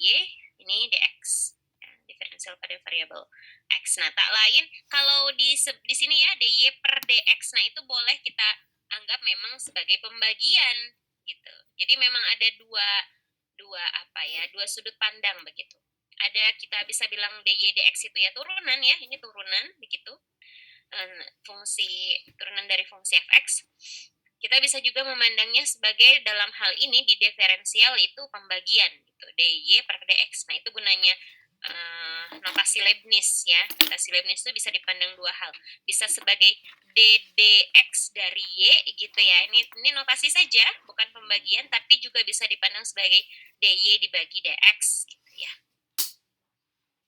DY, ini DX. Ya, diferensial pada variabel X. Nah, tak lain kalau di sini ya DY per DX, nah itu boleh kita anggap memang sebagai pembagian gitu. Jadi memang ada dua sudut pandang begitu. Ada kita bisa bilang DY DX itu ya turunan ya, ini turunan begitu. Fungsi turunan dari fungsi fx. Kita bisa juga memandangnya sebagai dalam hal ini di diferensial itu pembagian gitu, dy per dx. Nah itu gunanya notasi Leibniz ya. Notasi Leibniz itu bisa dipandang dua hal, bisa sebagai ddx dari y gitu ya, ini notasi saja bukan pembagian, tapi juga bisa dipandang sebagai dy dibagi dx gitu ya.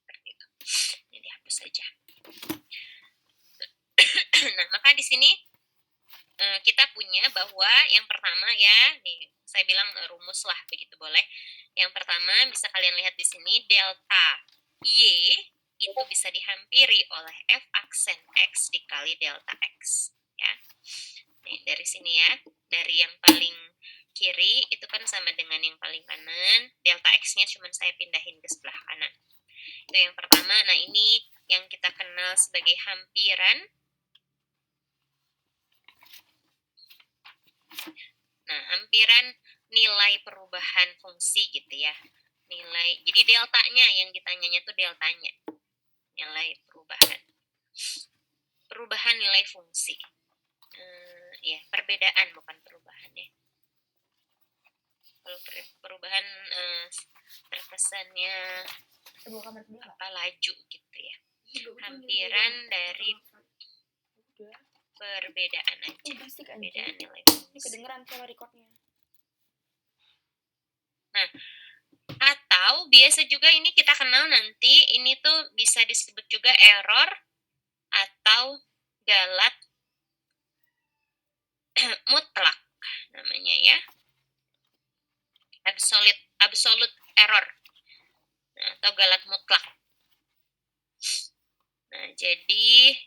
Seperti itu. Ini dihapus saja. Nah, maka di sini kita punya bahwa yang pertama ya, nih saya bilang rumus lah begitu boleh. Yang pertama bisa kalian lihat di sini delta y itu bisa dihampiri oleh f aksen x dikali delta x ya. Nih, dari sini ya, dari yang paling kiri itu kan sama dengan yang paling kanan, delta x-nya cuma saya pindahin ke sebelah kanan. Itu yang pertama. Nah, ini yang kita kenal sebagai hampiran. Nah, hampiran nilai perubahan fungsi gitu ya. Nilai, jadi deltanya yang ditanyanya tuh deltanya. Nilai perubahan. Perubahan nilai fungsi. Ya, perbedaan bukan perubahan ya. Kalau perubahan terkesannya apa laju gitu ya. Hampiran dari perbedaan aja. Perbedaan nilai fungsi. Ini kedengeran sama recordnya. Nah, atau biasa juga ini kita kenal nanti, ini tuh bisa disebut juga error atau galat mutlak namanya ya. Absolute error. Nah, atau galat mutlak. Nah, jadi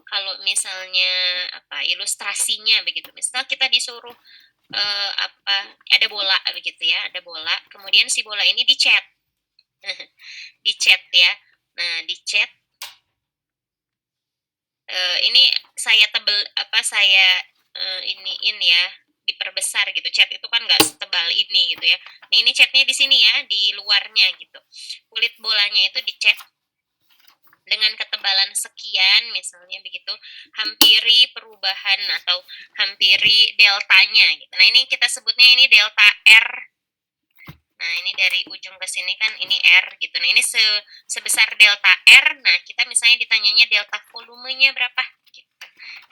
kalau misalnya apa ilustrasinya begitu. Misal kita disuruh ada bola begitu ya, ada bola, kemudian si bola ini dicat. Dicat ya. Nah, dicat ini saya iniin ya, diperbesar gitu. Cat itu kan nggak setebal ini gitu ya. Nah, ini catnya di sini ya, di luarnya gitu. Kulit bolanya itu dicat dengan ketebalan sekian misalnya begitu, hampiri perubahan atau hampiri deltanya gitu. Nah, ini kita sebutnya ini delta R. Nah, ini dari ujung ke sini kan ini R gitu. Nah, ini sebesar delta R. Nah, kita misalnya ditanyanya delta volumenya berapa gitu.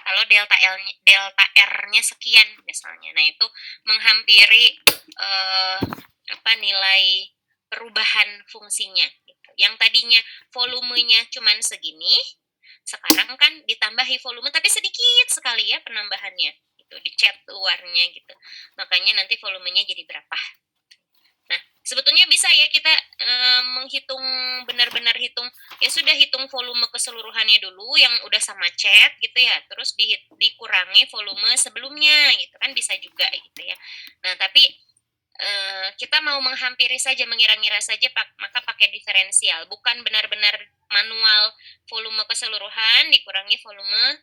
Kalau delta R-nya sekian misalnya. Nah, itu menghampiri nilai perubahan fungsinya gitu. Yang tadinya volumenya cuman segini, sekarang kan ditambahi volume tapi sedikit sekali ya penambahannya gitu, dicat luarnya gitu. Makanya nanti volumenya jadi berapa. Nah, sebetulnya bisa ya kita menghitung, benar-benar hitung, ya sudah hitung volume keseluruhannya dulu yang udah sama cat gitu ya, terus dikurangi volume sebelumnya gitu kan, bisa juga gitu ya. Nah, tapi kita mau menghampiri saja, mengira-ngira saja, maka pakai diferensial, bukan benar-benar manual volume keseluruhan dikurangi volume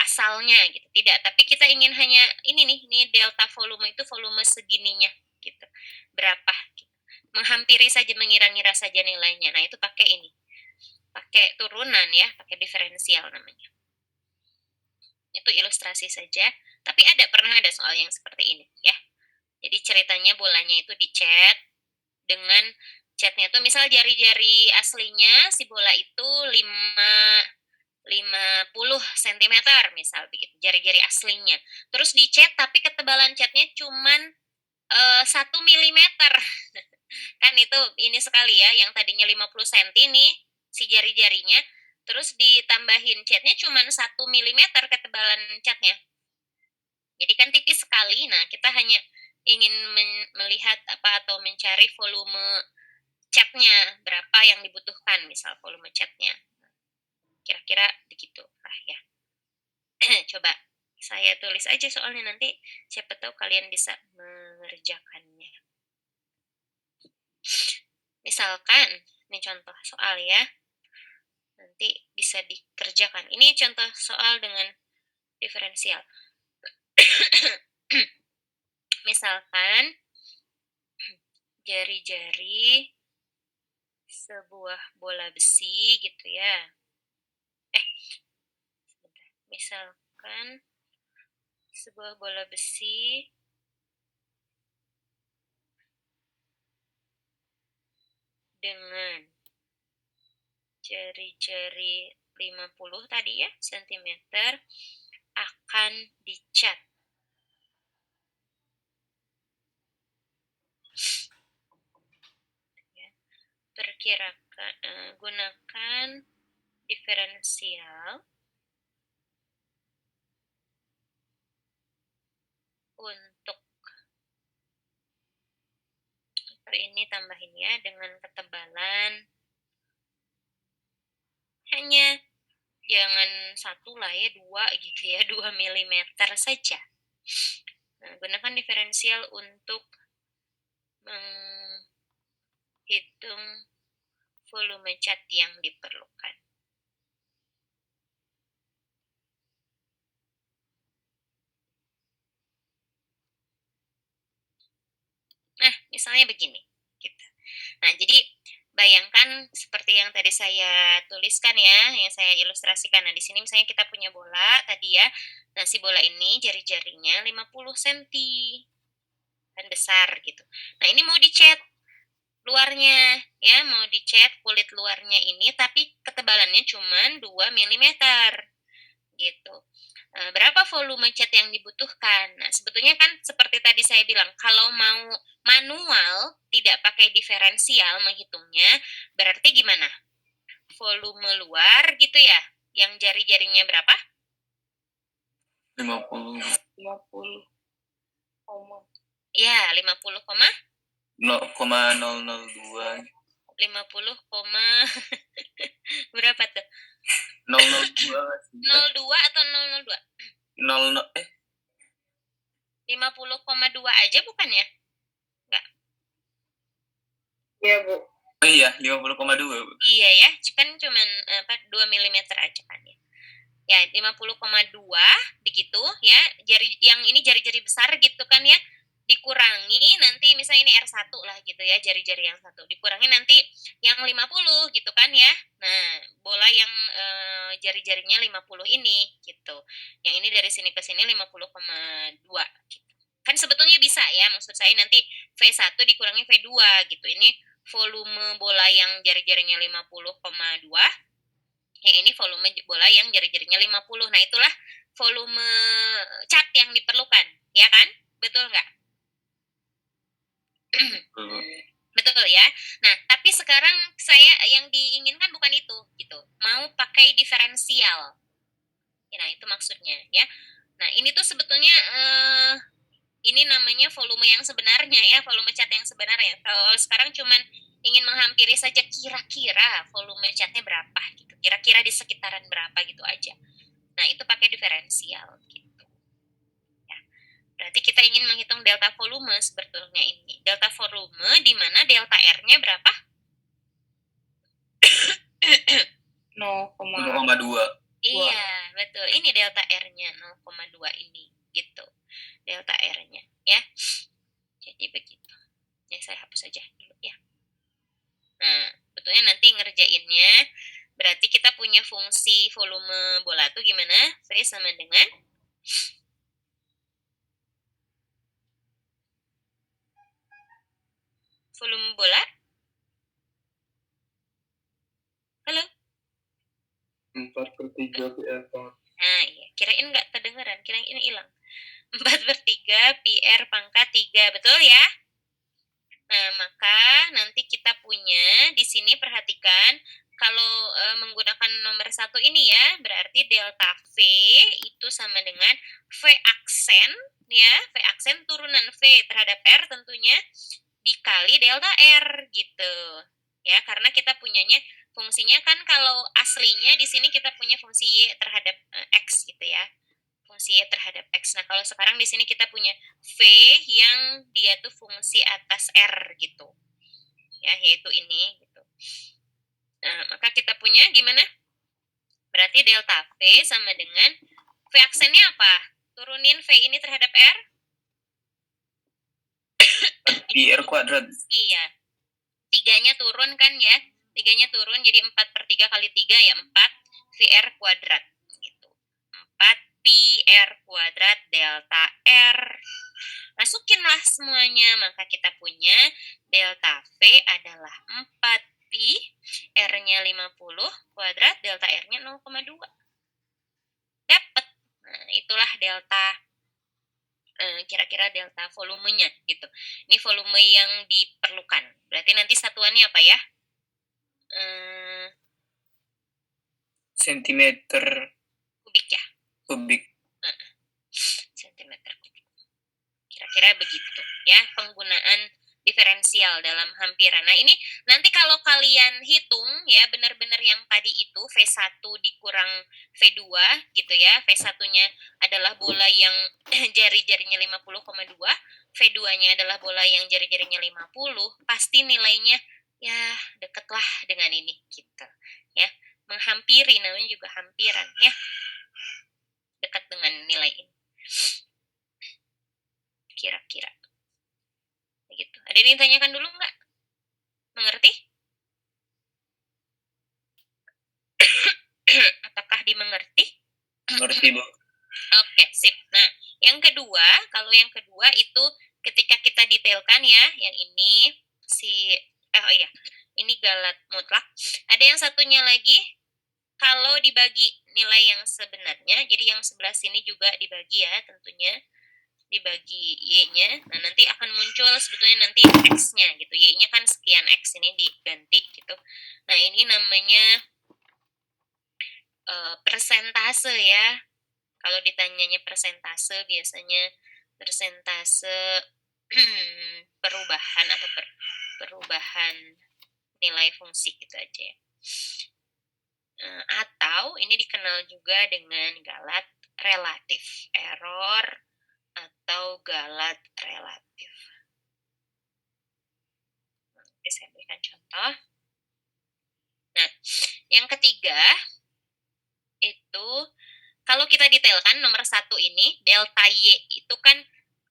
asalnya gitu, tidak. Tapi kita ingin hanya ini delta volume itu volume segininya gitu, berapa gitu. Menghampiri saja, mengira-ngira saja nilainya. Nah, itu pakai ini, pakai turunan ya, pakai diferensial namanya. Itu ilustrasi saja, tapi pernah ada soal yang seperti ini ya. Jadi ceritanya bolanya itu dicat dengan catnya tuh misal jari-jari aslinya si bola itu 50 cm misal begitu, jari-jari aslinya. Terus dicat tapi ketebalan catnya cuman 1 mm. Kan itu ini sekali ya, yang tadinya 50 cm nih si jari-jarinya, terus ditambahin catnya cuman 1 mm ketebalan catnya. Jadi kan tipis sekali. Nah, kita hanya ingin melihat atau mencari volume catnya berapa yang dibutuhkan, misal volume catnya. Kira-kira begitu lah ya. Coba saya tulis aja soalnya, nanti siapa tahu kalian bisa mengerjakannya. Misalkan, ini contoh soal ya, nanti bisa dikerjakan. Ini contoh soal dengan diferensial. Misalkan, jari-jari sebuah bola besi gitu ya. Misalkan sebuah bola besi dengan jari-jari 50 tadi ya, sentimeter akan dicat. Perkirakan, gunakan diferensial untuk ini tambahin ya dengan ketebalan hanya jangan 1 lah ya, 2 gitu ya, 2 milimeter saja. Nah, gunakan diferensial untuk menghitung volume cat yang diperlukan. Nah, misalnya begini. Gitu. Nah, jadi bayangkan seperti yang tadi saya tuliskan ya, yang saya ilustrasikan. Nah, di sini misalnya kita punya bola tadi ya. Nah, si bola ini jari-jarinya 50 cm. Dan besar gitu. Nah, ini mau dicat luarnya ya, mau dicat kulit luarnya ini tapi ketebalannya cuma 2 milimeter gitu. Berapa volume cat yang dibutuhkan? Nah, sebetulnya kan seperti tadi saya bilang, kalau mau manual tidak pakai diferensial menghitungnya, berarti gimana? Volume luar gitu ya, yang jari-jarinya berapa? 50. 50. Ya, 50, 0,002. 50, berapa tuh? 002. 02 atau 002? 50,2 aja bukan ya? Enggak. Iya, Bu. Oh iya, 50,2. Iya ya, kan cuman 2 mm aja kan ya. Ya, 50,2 begitu ya. Jari yang ini jari-jari besar gitu kan ya. Dikurangi nanti misalnya ini R1 lah gitu ya, jari-jari yang satu. Dikurangi nanti yang 50 gitu kan ya. Nah, bola yang jari-jarinya 50 ini gitu. Yang ini dari sini ke sini 50,2 gitu. Kan sebetulnya bisa ya, maksud saya nanti V1 dikurangi V2 gitu. Ini volume bola yang jari-jarinya 50,2, yang ini volume bola yang jari-jarinya 50. Nah, itulah volume cat yang diperlukan, ya kan? Betul nggak? Betul ya. Nah, tapi sekarang saya yang diinginkan bukan itu, gitu. Mau pakai diferensial. Nah, itu maksudnya ya. Nah, ini tuh sebetulnya ini namanya volume yang sebenarnya ya, volume cat yang sebenarnya. Kalau sekarang cuman ingin menghampiri saja kira-kira volume catnya berapa gitu. Kira-kira di sekitaran berapa gitu aja. Nah, itu pakai diferensial gitu. Ya. Berarti kita ingin menghitung delta volume sebetulnya ini. Delta volume di mana delta R-nya berapa? 0,2. Iya, betul. Ini delta R-nya 0,2 ini gitu. Delta R-nya ya. Jadi begitu. Ya, saya hapus aja dulu ya. Nah, betulnya nanti ngerjainnya berarti kita punya fungsi volume bola tuh gimana? V sama dengan volume bola. Halo? 4/3 PR. Nah, iya. Kirain nggak kedengeran, kirain ini hilang. 4/3 PR pangkat 3, betul ya? Nah, maka nanti kita punya di sini perhatikan kalau menggunakan nomor 1 ini ya, berarti delta V itu sama dengan V aksen ya, V aksen turunan V terhadap R tentunya dikali delta R gitu. Ya, karena kita punyanya fungsinya kan kalau aslinya di sini kita punya fungsi Y terhadap X gitu ya. Fungsi Y terhadap X. Nah, kalau sekarang di sini kita punya V yang dia tuh fungsi atas R gitu. ya, yaitu ini gitu. Nah, maka kita punya gimana? Berarti delta V sama dengan V aksennya apa? Turunin V ini terhadap R? Pi R kuadrat. Iya. 3-nya turun kan ya? 3-nya turun jadi 4/3 kali 3 ya 4 VR kuadrat gitu. 4 pi R kuadrat delta R. Masukinlah semuanya, maka kita punya delta V adalah 4 pi R-nya 50 kuadrat delta R-nya 0,2. Dapat. Nah, itulah delta kira-kira delta volumenya gitu. Ini volume yang diperlukan. Berarti nanti satuannya apa ya? Sentimeter Kubik ya. kubik. Sentimeter kubik. Kira-kira begitu ya penggunaan diferensial dalam hampiran. Nah, ini nanti kalau kalian hitung ya benar-benar yang tadi itu V1 dikurang V2 gitu ya. V1-nya adalah bola yang jari-jarinya 50,2, V2-nya adalah bola yang jari-jarinya 50, pasti nilainya ya dekatlah dengan ini gitu ya. Menghampiri, namanya juga hampiran ya. Dekat dengan nilai ini. Kira-kira begitu. Ada yang ditanyakan dulu nggak? Mengerti? Apakah dimengerti? Mengerti, Bu. Oke, sip. Nah, yang kedua, kalau yang kedua itu ketika kita detailkan ya, yang ini ini galat mutlak. Ada yang satunya lagi, kalau dibagi nilai yang sebenarnya, jadi yang sebelah sini juga dibagi ya tentunya. Dibagi Y-nya, nah nanti akan muncul sebetulnya nanti X-nya gitu. Y-nya kan sekian X, ini diganti gitu. Nah, ini namanya persentase ya. Kalau ditanyanya persentase, biasanya persentase perubahan atau perubahan nilai fungsi gitu aja ya. Atau ini dikenal juga dengan galat relatif, error atau galat relatif. Nanti saya berikan contoh. Nah, yang ketiga itu kalau kita detailkan nomor 1 ini delta Y itu kan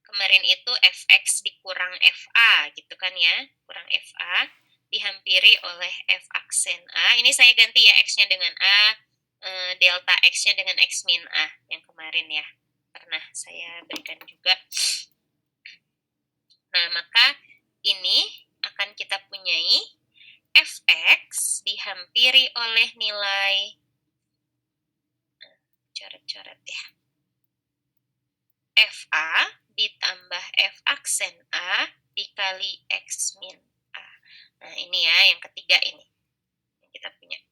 kemarin itu Fx dikurang Fa gitu kan ya, kurang Fa dihampiri oleh F aksen A. Ini saya ganti ya X-nya dengan A, delta X-nya dengan X min A yang kemarin ya. Pernah saya berikan juga. Nah, maka ini akan kita punyai Fx dihampiri oleh nilai coret-coret ya. Fa ditambah F aksen A dikali X min A. Nah, ini ya yang ketiga ini yang kita punya.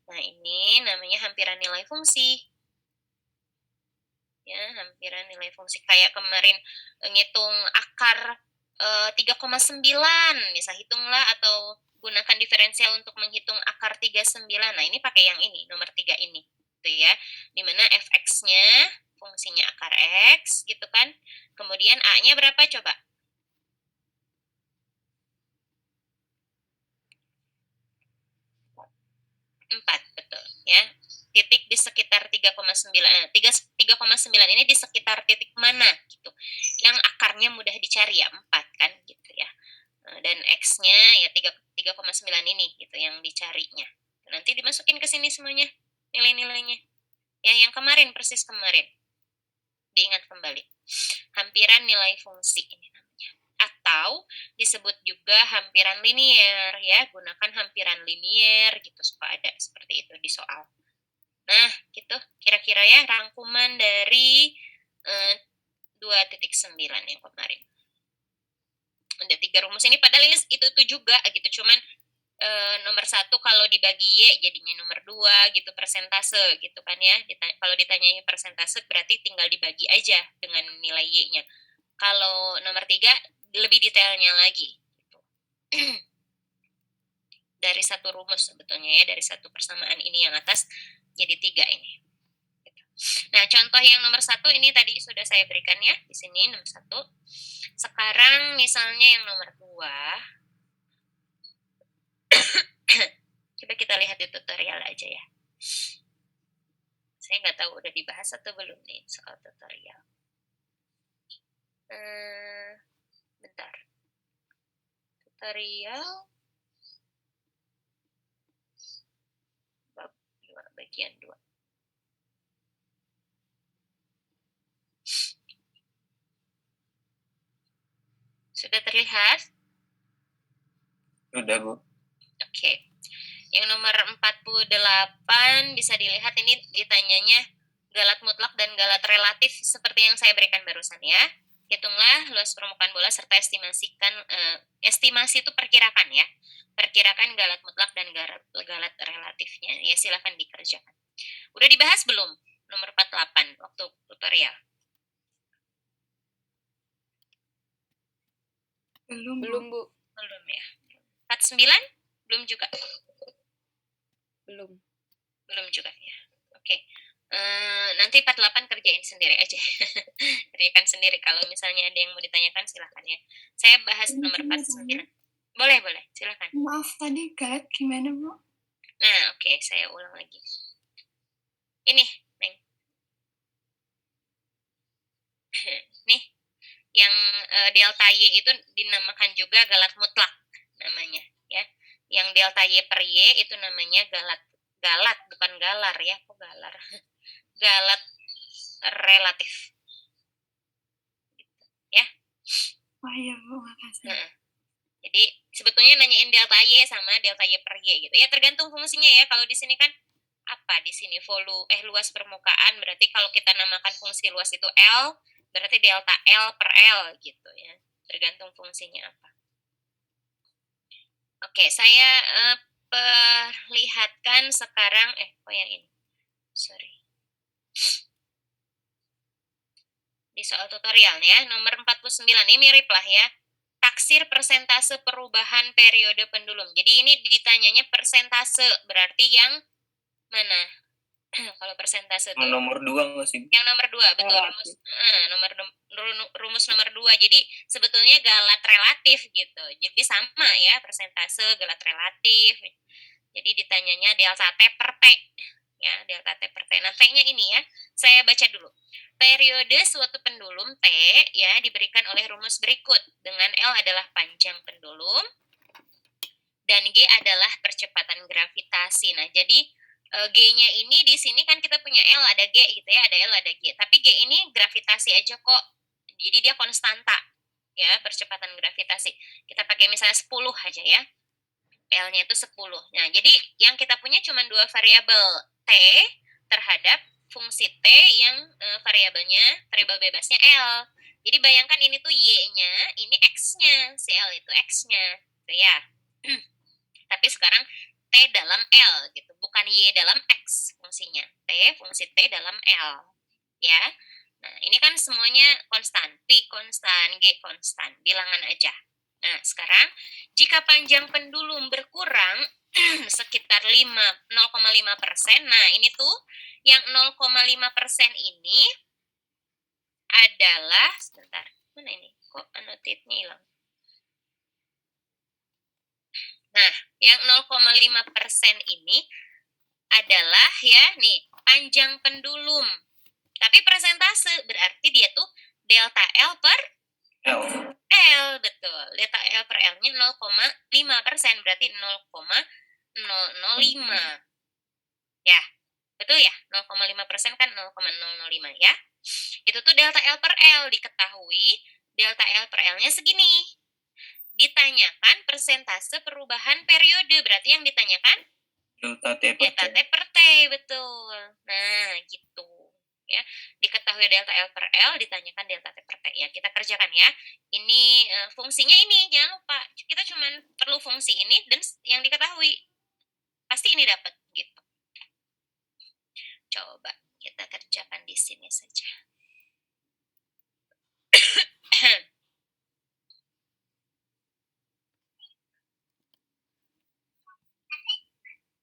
Nah, ini namanya hampiran nilai fungsi. Ya, hampiran nilai fungsi. Kayak kemarin ngitung akar 3,9, bisa hitunglah atau gunakan diferensial untuk menghitung akar 39. Nah, ini pakai yang ini, nomor 3 ini. Gitu ya. Dimana Fx-nya fungsinya akar X gitu kan. Kemudian A-nya berapa coba? 4, betul ya. Titik di sekitar 3,9. 3,9 ini di sekitar titik mana gitu. Yang akarnya mudah dicari ya, 4 kan gitu ya. Dan X-nya ya 3,9 ini gitu yang dicarinya. Nanti dimasukin ke sini semuanya nilai-nilainya. Ya, yang kemarin persis kemarin. Diingat kembali. Hampiran nilai fungsi ini namanya. Atau disebut juga hampiran linier ya, gunakan hampiran linier gitu supaya ada seperti itu di soal. Nah, gitu kira-kira ya rangkuman dari 2.9 yang kemarin. Ada 3 rumus ini padahal ini itu juga gitu, cuman nomor 1 kalau dibagi Y jadinya nomor 2 gitu, persentase gitu kan ya. Kalau ditanya persentase berarti tinggal dibagi aja dengan nilai Y-nya. Kalau nomor 3 lebih detailnya lagi gitu. Dari satu rumus sebetulnya ya, dari satu persamaan ini yang atas jadi 3 ini. Nah, contoh yang nomor 1 ini tadi sudah saya berikan ya di sini nomor 1. Sekarang misalnya yang nomor 2. di tutorial aja ya. Saya nggak tahu udah dibahas atau belum nih soal tutorial. Bentar. Tutorial bab 2 bagian 2. Sudah terlihat? Udah, Bu. Oke. Yang nomor 48 bisa dilihat ini ditanyanya galat mutlak dan galat relatif seperti yang saya berikan barusan ya. Hitunglah luas permukaan bola serta estimasikan, estimasi itu perkirakan ya. Perkirakan galat mutlak dan galat relatifnya. Ya silakan dikerjakan. Udah dibahas belum? Nomor 48 waktu tutorial. Belum, Bu. Belum ya. 49 belum juga. Belum juga ya. Oke. Nanti 48 kerjain sendiri aja. Kerjakan sendiri. Kalau misalnya ada yang mau ditanyakan silahkan ya. Saya bahas nomor 49. Boleh. Silahkan. Maaf, tadi galat gimana, Bu? Nah, oke. Saya ulang lagi. Ini, Neng. Nih. Yang delta Y itu dinamakan juga galat mutlak namanya. Ya. Yang delta Y per Y itu namanya galat bukan galar ya. Kok galar? Galat relatif. Ya. Oh iya, Bu, makasih. Nah, jadi sebetulnya nanyain delta Y sama delta Y per Y gitu. Ya tergantung fungsinya ya. Kalau di sini kan apa di sini luas permukaan berarti kalau kita namakan fungsi luas itu L, berarti delta L per L gitu ya. Tergantung fungsinya apa. Oke, saya perlihatkan sekarang kok yang ini. Sorry. Di soal tutorialnya nomor 49 ini mirip lah ya. Taksir persentase perubahan periode pendulum. Jadi ini ditanyanya persentase, berarti yang mana? Kalau persentase itu Nomor 2 nggak sih? yang nomor 2, betul. Rumus nomor 2. Jadi sebetulnya galat relatif gitu. Jadi sama ya, persentase galat relatif. Jadi ditanyanya delta T per T. Ya, delta T per T. Nah, T-nya ini ya, saya baca dulu. Periode suatu pendulum T ya diberikan oleh rumus berikut. Dengan L adalah panjang pendulum dan G adalah percepatan gravitasi. Nah, jadi G-nya ini di sini kan kita punya L ada G gitu ya, ada L ada G. Tapi G ini gravitasi aja kok. Jadi dia konstanta ya, percepatan gravitasi. Kita pakai misalnya 10 aja ya. L-nya itu 10. Nah, jadi yang kita punya cuma dua variabel T terhadap fungsi T yang variabel bebasnya L. Jadi bayangkan ini tuh Y-nya, ini X-nya. Si L itu X-nya. Gitu ya. Tapi sekarang T dalam L gitu, bukan Y dalam X fungsinya. Fungsi T dalam L. Ya. Nah, ini kan semuanya konstan. P konstan, G konstan, bilangan aja. Nah, sekarang jika panjang pendulum berkurang sekitar 0,5%, nah ini tuh yang 0,5% ini adalah, sebentar, mana ini? Kok annotate-nya hilang? Nah, yang 0,5% ini adalah ya nih, panjang pendulum. Tapi persentase berarti dia tuh delta L per L. L, betul. Delta L per L-nya 0,5%, berarti 0,005. Ya, betul ya? 0,5% kan 0,005 ya. Itu tuh delta L per L. Diketahui delta L per L-nya segini. Ditanyakan persentase perubahan periode. Berarti yang ditanyakan Delta T per delta T. T per T, betul. Nah, gitu. Ya, diketahui delta L per L, ditanyakan delta T per T. Ya, kita kerjakan ya. Ini fungsinya ini, jangan lupa. Kita cuma perlu fungsi ini dan yang diketahui. Pasti ini dapat gitu. Coba kita kerjakan di sini saja.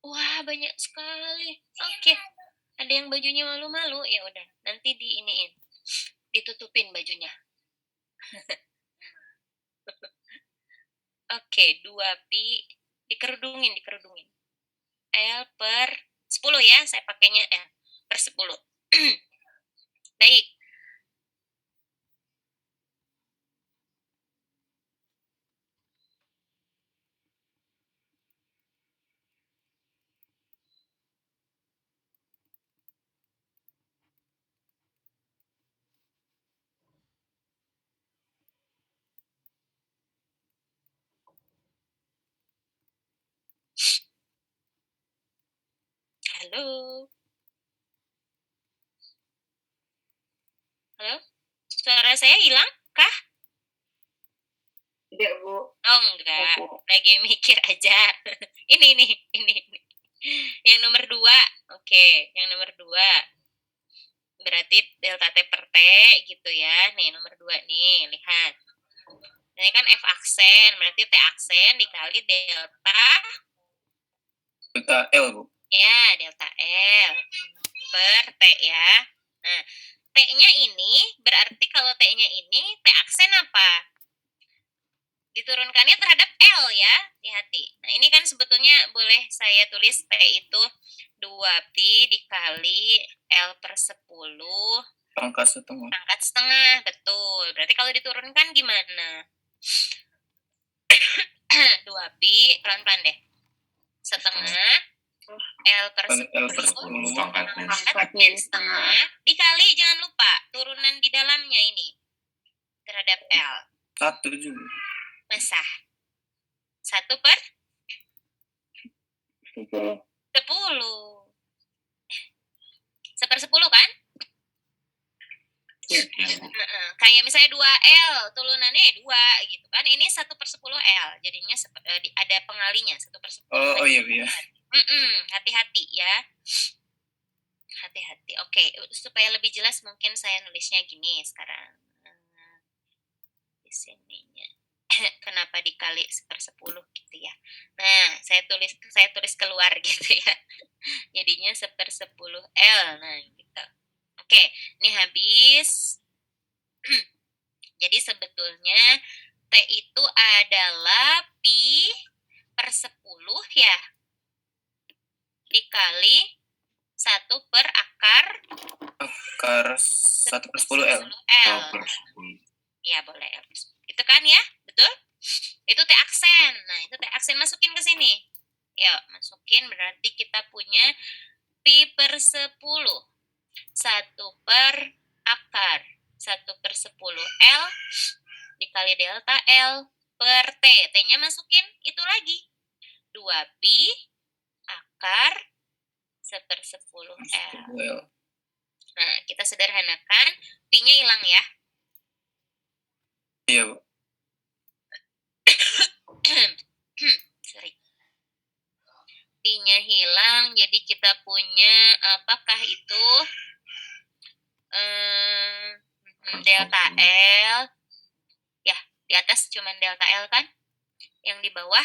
Wah, banyak sekali. Oke. Ada yang bajunya malu-malu, ya udah. Nanti diiniin. Ditutupin bajunya. Oke, 2pi dikerudungin. L per 10 ya, saya pakainya L per 10. Baik. Halo. Halo? Suara saya hilang kah? Tidak, Bu. Oh, enggak. Lagi mikir aja. ini. Yang nomor 2. Oke, yang nomor 2. Berarti delta T per T gitu ya. Nih, nomor 2 nih, lihat. Ini kan F aksen, berarti T aksen dikali delta L, Bu. ya, delta L per T ya. Nah, T-nya ini berarti kalau T-nya ini T aksen apa? Diturunkannya terhadap L ya, hati-hati. Nah, ini kan sebetulnya boleh saya tulis T itu 2pi dikali L per 10 Pangkat setengah. pangkat setengah, betul. Berarti kalau diturunkan gimana? 2pi, pelan-pelan deh. Setengah L per 10 pangkat setengah dikali, jangan lupa turunan di dalamnya ini terhadap L. 1 juga. Masa? 1 per 10. 10. 1/10 kan? Kayak misalnya 2L, turunannya 2 gitu kan. Ini 1/10L, jadinya ada pengalinya 1/10. Oh iya, iya. Hati-hati ya. Hati-hati. Oke, supaya lebih jelas mungkin saya nulisnya gini sekarang. Di sininya. Kenapa dikali 1/10 gitu ya. Nah, saya tulis keluar gitu ya. Jadinya 1/10L. Nah, gitu. Oke, ini habis. Jadi sebetulnya T itu adalah pi per 10 ya. Dikali 1 per akar 1/10L. L. Ya, boleh L. Itu kan ya? Betul? Itu T aksen. Nah, itu T aksen masukin ke sini. Yuk, masukin berarti kita punya pi per 10. 1 per akar 1/10L dikali delta L per T. T-nya masukin itu lagi. 2pi akar 1/10L. Nah, kita sederhanakan. Pi-nya hilang ya. Iya, Bu. Sorry. Pi-nya hilang, jadi kita punya apakah itu delta L. Ya, di atas cuman delta L kan? Yang di bawah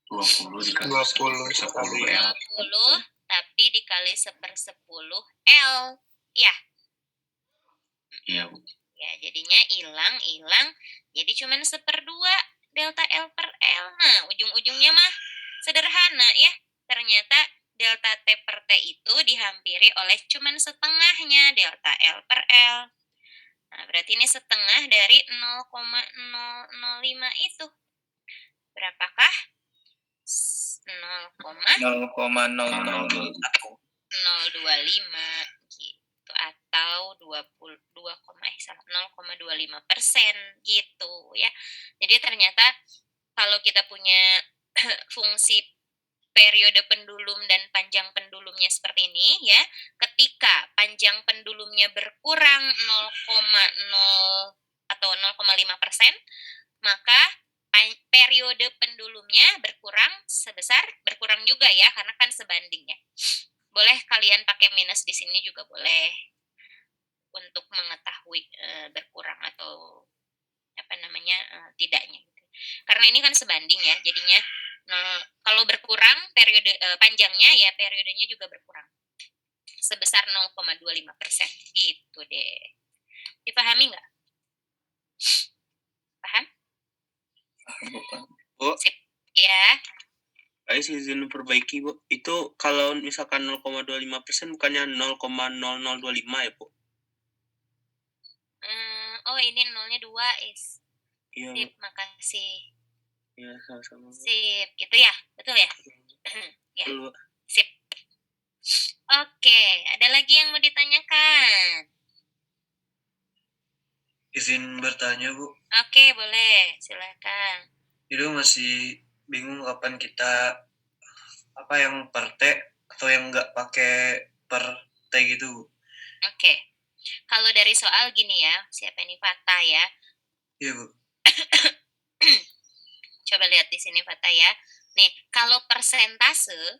20 dikali 10L. 20 tapi dikali 1/10L. Ya. Iya, Bu. Ya, jadinya hilang. Jadi cuman 1/2 delta L per L. Nah, ujung-ujungnya mah sederhana ya. Ternyata delta T per T itu dihampiri oleh cuman setengahnya delta L per L. Nah, berarti ini setengah dari 0,005 itu. Berapakah? 0,001. 0,025 gitu, atau 0,25% gitu ya. Jadi ternyata kalau kita punya fungsi periode pendulum dan panjang pendulumnya seperti ini ya, ketika panjang pendulumnya berkurang 0,0 atau 0,5%, maka periode pendulumnya berkurang juga ya, karena kan sebanding ya. Boleh kalian pakai minus di sini juga boleh untuk mengetahui berkurang atau tidaknya gitu. Karena ini kan sebanding ya, jadinya kalau berkurang periode panjangnya ya, periodenya juga berkurang sebesar 0,25% gitu deh. Dipahami nggak? Paham? Bu. Sip. Ya. Ayo izin perbaiki, Bu. Itu kalau misalkan 0,25% bukannya 0,0025 ya, Bu? Oh, ini nolnya 2, Is. Iya, Sip, makasih. iya sama-sama, Bu. Sip, gitu ya? Betul ya? Ya, Betul, Bu. sip. Oke, ada lagi yang mau ditanyakan? Izin bertanya, Bu. Oke, boleh. Silakan. Itu masih bingung kapan kita apa yang per T atau yang nggak pakai per T gitu, Bu. Oke. Kalau dari soal gini ya, siapa ini Fata ya? Iya, Bu. Coba lihat di sini Fata ya. Nih, kalau persentase,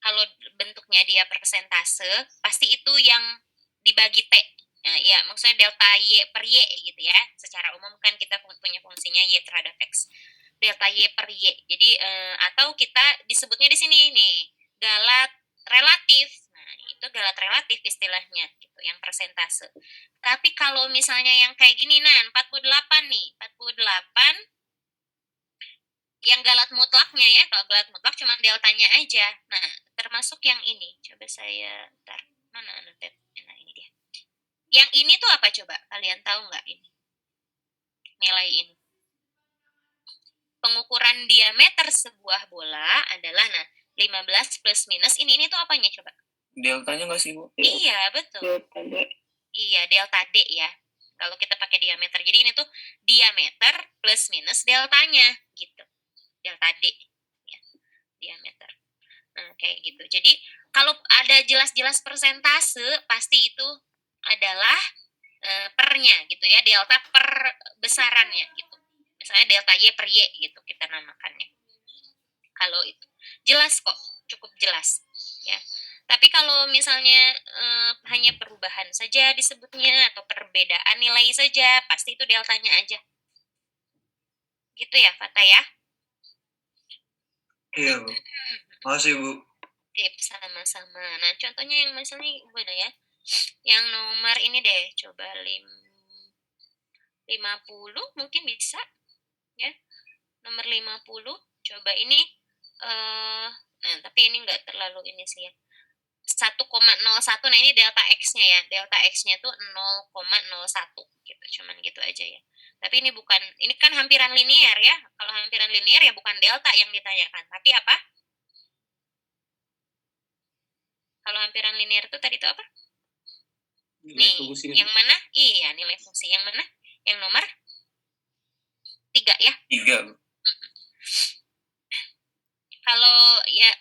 kalau bentuknya dia persentase, pasti itu yang dibagi T. Nah, ya, maksudnya delta Y per Y gitu ya. Secara umum kan kita punya fungsinya Y terhadap X. Delta Y per Y. Jadi, atau kita disebutnya di sini nih, galat relatif. Nah, itu galat relatif istilahnya, gitu, yang persentase. Tapi kalau misalnya yang kayak gini, nah, 48 nih. 48 yang galat mutlaknya ya, kalau galat mutlak cuma deltanya aja. Nah, termasuk yang ini. Coba saya, ntar, mana notet? Nah, ini dia. Yang ini tuh apa coba? Kalian tahu nggak ini? Nilai ini. Pengukuran diameter sebuah bola adalah, nah, 15 plus minus, ini tuh apanya coba? Deltanya nggak sih, Bu? Iya, betul. Delta D. Iya, delta D ya. Kalau kita pakai diameter. Jadi ini tuh diameter plus minus deltanya, gitu. Delta D. Ya, diameter. Nah, kayak gitu. Jadi, kalau ada jelas-jelas persentase, pasti itu adalah pernya, gitu ya. Delta per besarannya, gitu. Misalnya delta Y per Y, gitu kita namakannya. Kalau itu. Jelas kok, cukup jelas. Ya. Tapi kalau misalnya hanya perubahan saja disebutnya atau perbedaan nilai saja, pasti itu deltanya aja. Gitu ya, Fata ya? Iya, Bu. Makasih, Bu. Sip, sama-sama. Nah, contohnya yang misalnya gimana ya? Yang nomor ini deh, coba 50 mungkin bisa. Ya, nomor 50. Coba ini, nah tapi ini nggak terlalu ini sih ya. 1,01, nah ini delta X-nya ya. Delta X-nya tuh 0,01 gitu. Cuman gitu aja ya. Tapi ini bukan, ini kan hampiran linear ya. Kalau hampiran linear ya bukan delta yang ditanyakan. Tapi apa? Kalau hampiran linear itu tadi itu apa? Nih, yang mana? Iya, nilai fungsi. Yang mana? Yang nomor 3 ya? 3, Bu.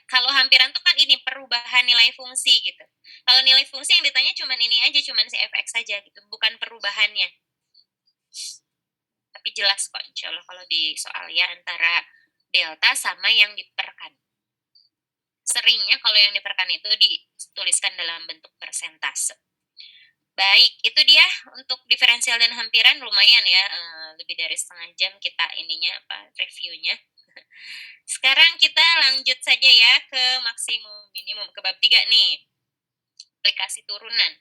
Kalau hampiran tuh kan ini perubahan nilai fungsi gitu. Kalau nilai fungsi yang ditanya cuman ini aja, cuman si fx saja gitu, bukan perubahannya. Tapi jelas kok insya Allah kalau di soal ya antara delta sama yang diperkan. Seringnya kalau yang diperkan itu dituliskan dalam bentuk persentase. Baik, itu dia untuk diferensial dan hampiran lumayan ya, lebih dari setengah jam kita ininya reviewnya. Sekarang kita lanjut saja ya ke maksimum minimum, ke bab 3 nih. Aplikasi turunan.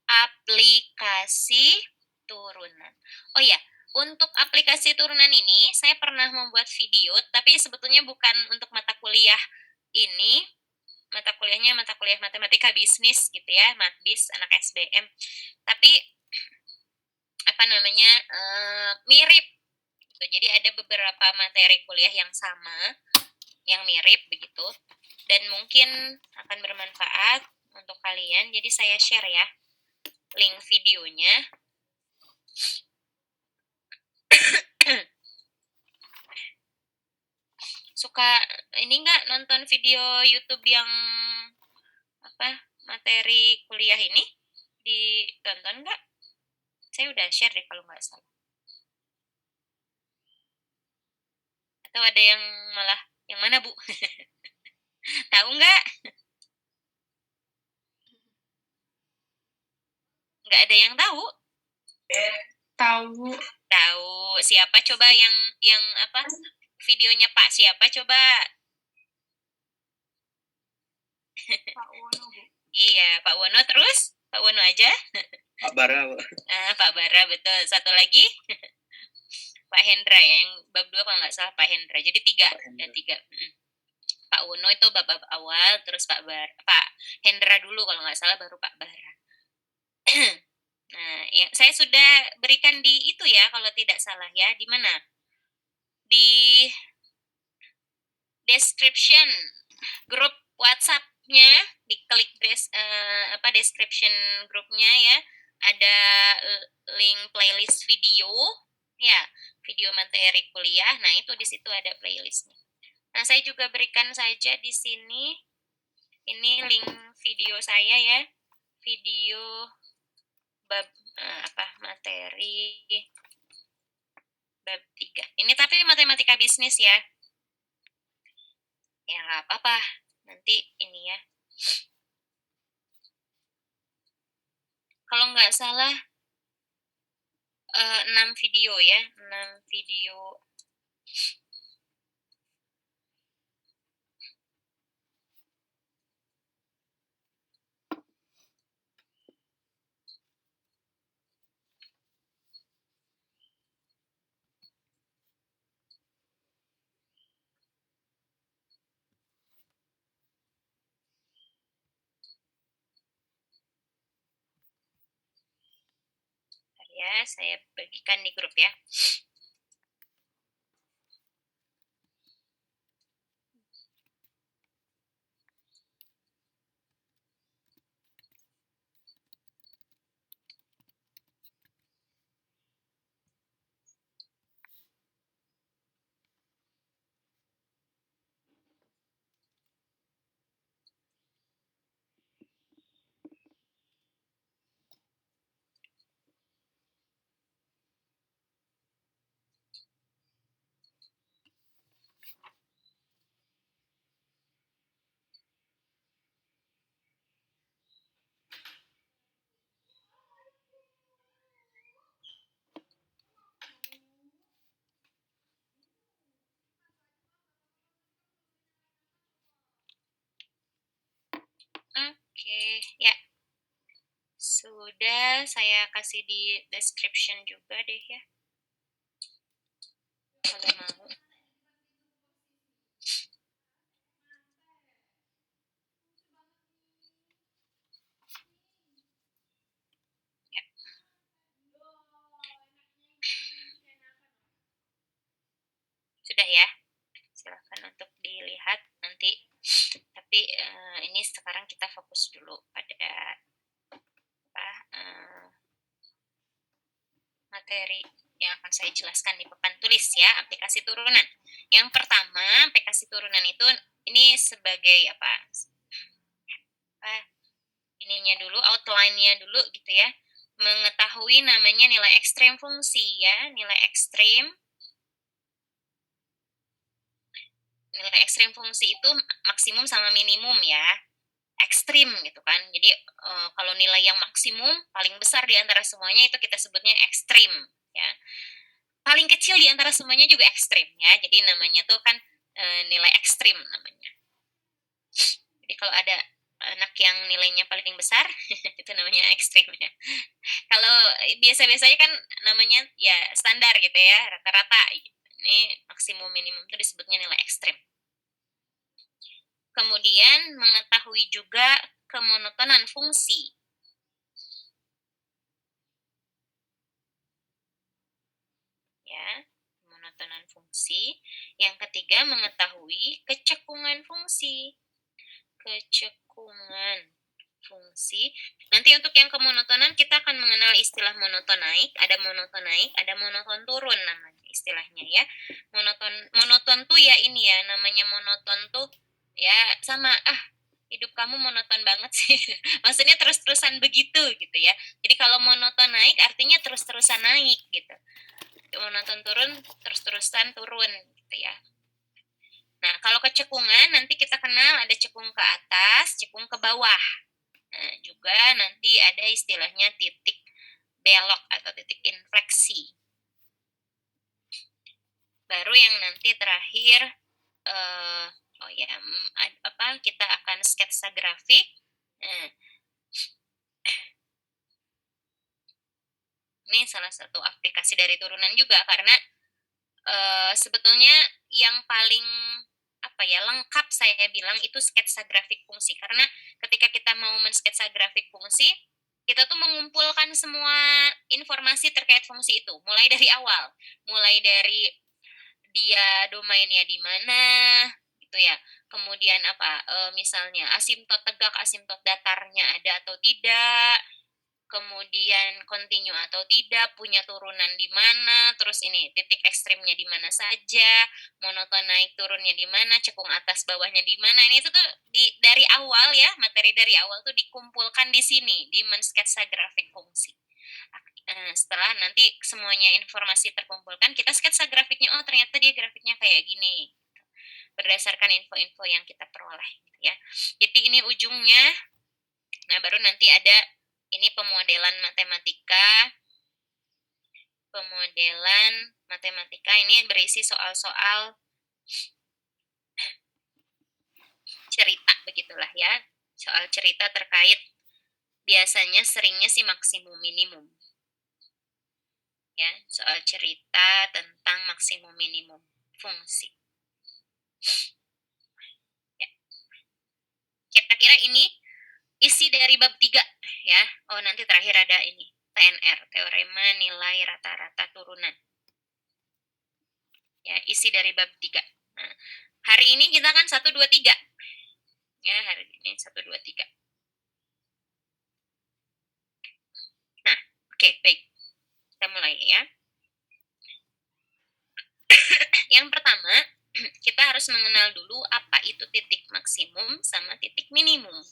Aplikasi turunan. Oh ya, untuk aplikasi turunan ini saya pernah membuat video, tapi sebetulnya bukan untuk mata kuliah ini. Mata kuliahnya mata kuliah matematika bisnis gitu ya, matbis anak SBM. Tapi mirip. Jadi ada beberapa materi kuliah yang sama, yang mirip begitu, dan mungkin akan bermanfaat untuk kalian. Jadi saya share ya link videonya. Suka ini nggak nonton video YouTube yang materi kuliah ini? Ditonton nggak? Saya udah share deh kalau nggak salah. Atau ada yang malah yang mana, Bu? Tahu nggak? Nggak ada yang tahu? Tahu. Tahu. Siapa coba yang videonya Pak siapa coba? Pak Wono, Bu. Iya, Pak Wono terus? Pak Wono aja? Pak Bara. Pak Bara, betul. Satu lagi? Pak Hendra ya, yang bab 2 kalau nggak salah Pak Hendra. Jadi 3, Pak Hendra. ada 3. Pak Wono itu bab awal, terus Pak Hendra dulu kalau nggak salah, baru Pak Bara. Nah, yang saya sudah berikan di itu ya, kalau tidak salah ya, di mana? Di description grup WhatsApp-nya, diklik description grupnya ya, ada link playlist video, ya, video materi kuliah. Nah, itu di situ ada playlistnya. Nah, saya juga berikan saja di sini, ini link video saya ya, video bab materi bab 3. Ini tapi matematika bisnis ya. Ya nggak apa-apa, nanti ini ya. Kalau nggak salah 6 video ya, 6 video. Ya, saya bagikan di grup ya. Oke, ya. Sudah saya kasih di description juga deh ya. Kalau mau. Ya. Sudah ya. Silakan untuk dilihat nanti. Tapi ini sekarang kita fokus dulu pada materi yang akan saya jelaskan di papan tulis ya, aplikasi turunan. Yang pertama, aplikasi turunan itu ini sebagai ininya dulu, outline-nya dulu gitu ya. Mengetahui namanya nilai ekstrem fungsi ya, nilai ekstrem. Nilai ekstrem fungsi itu maksimum sama minimum ya. Ekstrim gitu kan. Jadi kalau nilai yang maksimum paling besar di antara semuanya itu kita sebutnya ekstrim ya. Paling kecil di antara semuanya juga ekstrim ya. Jadi namanya tuh kan nilai ekstrim namanya. Jadi kalau ada anak yang nilainya paling besar itu namanya ekstrim ya. Kalau biasa-biasanya kan namanya ya standar gitu ya, rata-rata. Ini maksimum minimum itu disebutnya nilai ekstrim. Kemudian mengetahui juga kemonotonan fungsi. Ya, kemonotonan fungsi. Yang ketiga mengetahui kecekungan fungsi. Kecekungan fungsi. Nanti untuk yang kemonotonan kita akan mengenal istilah monoton naik, ada monoton turun namanya istilahnya ya. Monoton tuh ya ini ya, namanya monoton tuh ya sama hidup kamu monoton banget sih. Maksudnya terus-terusan begitu gitu ya. Jadi kalau monoton naik artinya terus-terusan naik gitu. Monoton turun terus-terusan turun gitu ya. Nah, kalau kecekungan nanti kita kenal ada cekung ke atas, cekung ke bawah. Nah, juga nanti ada istilahnya titik belok atau titik infleksi. Baru yang nanti terakhir kita akan sketsa grafik. Ini salah satu aplikasi dari turunan juga karena sebetulnya yang paling lengkap saya bilang itu sketsa grafik fungsi, karena ketika kita mau mensketsa grafik fungsi kita tuh mengumpulkan semua informasi terkait fungsi itu mulai dari awal, mulai dari dia domainnya di mana gitu ya, kemudian misalnya asimtot tegak asimtot datarnya ada atau tidak, kemudian kontinu atau tidak, punya turunan di mana, terus ini titik ekstrimnya di mana saja, monoton naik turunnya di mana, cekung atas bawahnya di mana. Ini tuh dari awal ya, materi dari awal tuh dikumpulkan di sini, di mensketsa grafik fungsi. Setelah nanti semuanya informasi terkumpulkan, kita sketsa grafiknya, oh ternyata dia grafiknya kayak gini, berdasarkan info-info yang kita peroleh gitu ya. Jadi ini ujungnya. Nah, baru nanti ada ini pemodelan matematika ini berisi soal-soal cerita begitulah ya. Soal cerita terkait biasanya seringnya sih maksimum minimum. Ya, soal cerita tentang maksimum minimum fungsi. Ya. Kira-kira ini isi dari bab 3 ya. Oh, nanti terakhir ada ini, TNR, teorema nilai rata-rata turunan. Ya, isi dari bab 3. Nah, hari ini kita kan 1 2 3. Ya, hari ini 1 2 3. Nah, oke, baik. Kita mulai ya. Yang pertama, kita harus mengenal dulu apa itu titik maksimum sama titik minimum.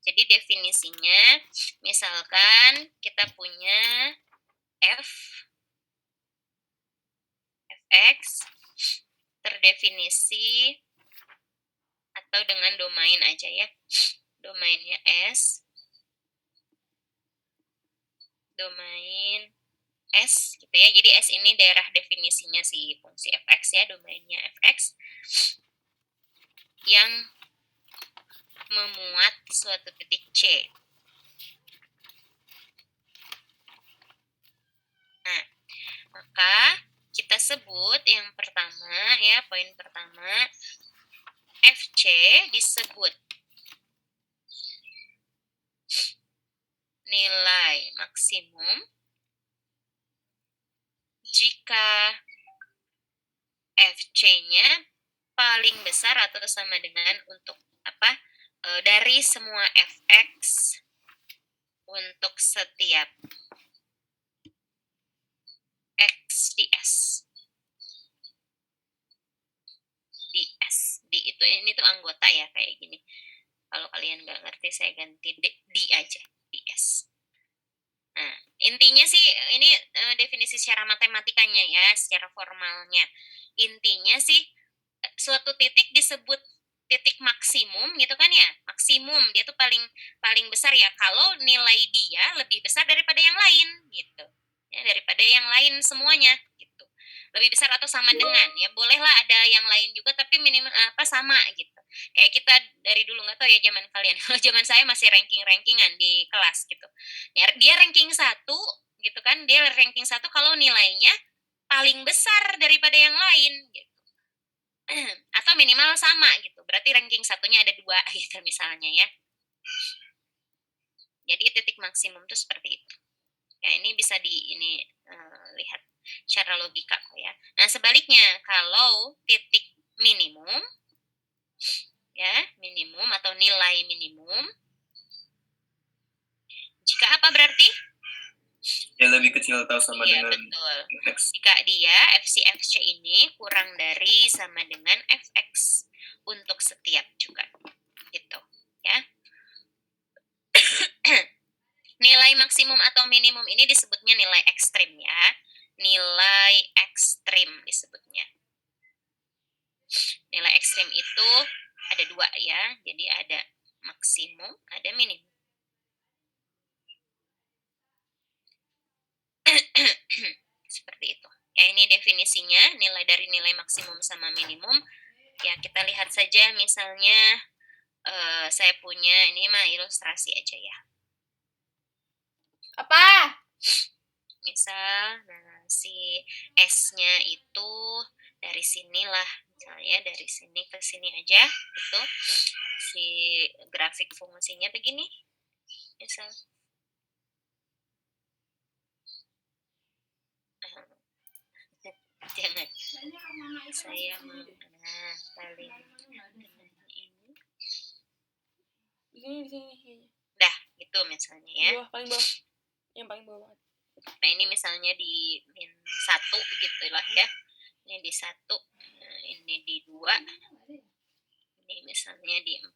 Jadi definisinya, misalkan kita punya fx terdefinisi atau dengan domain aja ya. Domainnya S. Domain S gitu ya. Jadi S ini daerah definisinya si fungsi fx ya, domainnya fx. Yang memuat suatu titik C. Nah, maka kita sebut yang pertama ya, poin pertama, FC disebut nilai maksimum jika FC-nya paling besar atau sama dengan untuk dari semua fx untuk setiap x di S. Ini tuh anggota ya, kayak gini. Kalau kalian nggak ngerti saya ganti di aja, di S. Nah, intinya sih ini definisi secara matematikanya ya, secara formalnya. Intinya sih suatu titik disebut titik maksimum gitu kan ya. Maksimum dia tuh paling besar ya kalau nilai dia lebih besar daripada yang lain gitu. Ya, daripada yang lain semuanya gitu. Lebih besar atau sama dengan ya. Bolehlah ada yang lain juga tapi minimal sama gitu. Kayak kita dari dulu, nggak tahu ya zaman kalian. Kalau zaman saya masih rankingan di kelas gitu. Ya, dia ranking 1 gitu kan. Dia ranking 1 kalau nilainya paling besar daripada yang lain gitu. Atau minimal sama gitu. Berarti ranking 1-nya ada 2 gitu misalnya ya. Jadi titik maksimum itu seperti itu. Ya, ini bisa lihat secara logika kok ya. Nah, sebaliknya kalau titik minimum ya, minimum atau nilai minimum, jika apa berarti? Ya lebih kecil atau sama Iya, dengan betul. fx. Jika dia FC ini kurang dari sama dengan fx untuk setiap juga gitu ya. Nilai maksimum atau minimum ini disebutnya nilai ekstrim ya. Nilai ekstrim disebutnya. Nilai ekstrim itu ada 2 ya. Jadi ada maksimum, ada minimum. Seperti itu. Ya, ini definisinya, nilai dari nilai maksimum sama minimum. Ya, kita lihat saja misalnya saya punya ini mah ilustrasi aja ya. Apa? Misal, nah fungsi S-nya itu dari sinilah, misalnya dari sini ke sini aja, gitu. Si grafik fungsinya begini, misal. Jangan, saya paling ini. Di sini. Dah, gitu misalnya ya. Bawah, paling bawah. Yang paling bawah banget. Nah, ini misalnya di min 1 gitu lah ya. Ini di 1, ini di 2, ini misalnya di 4.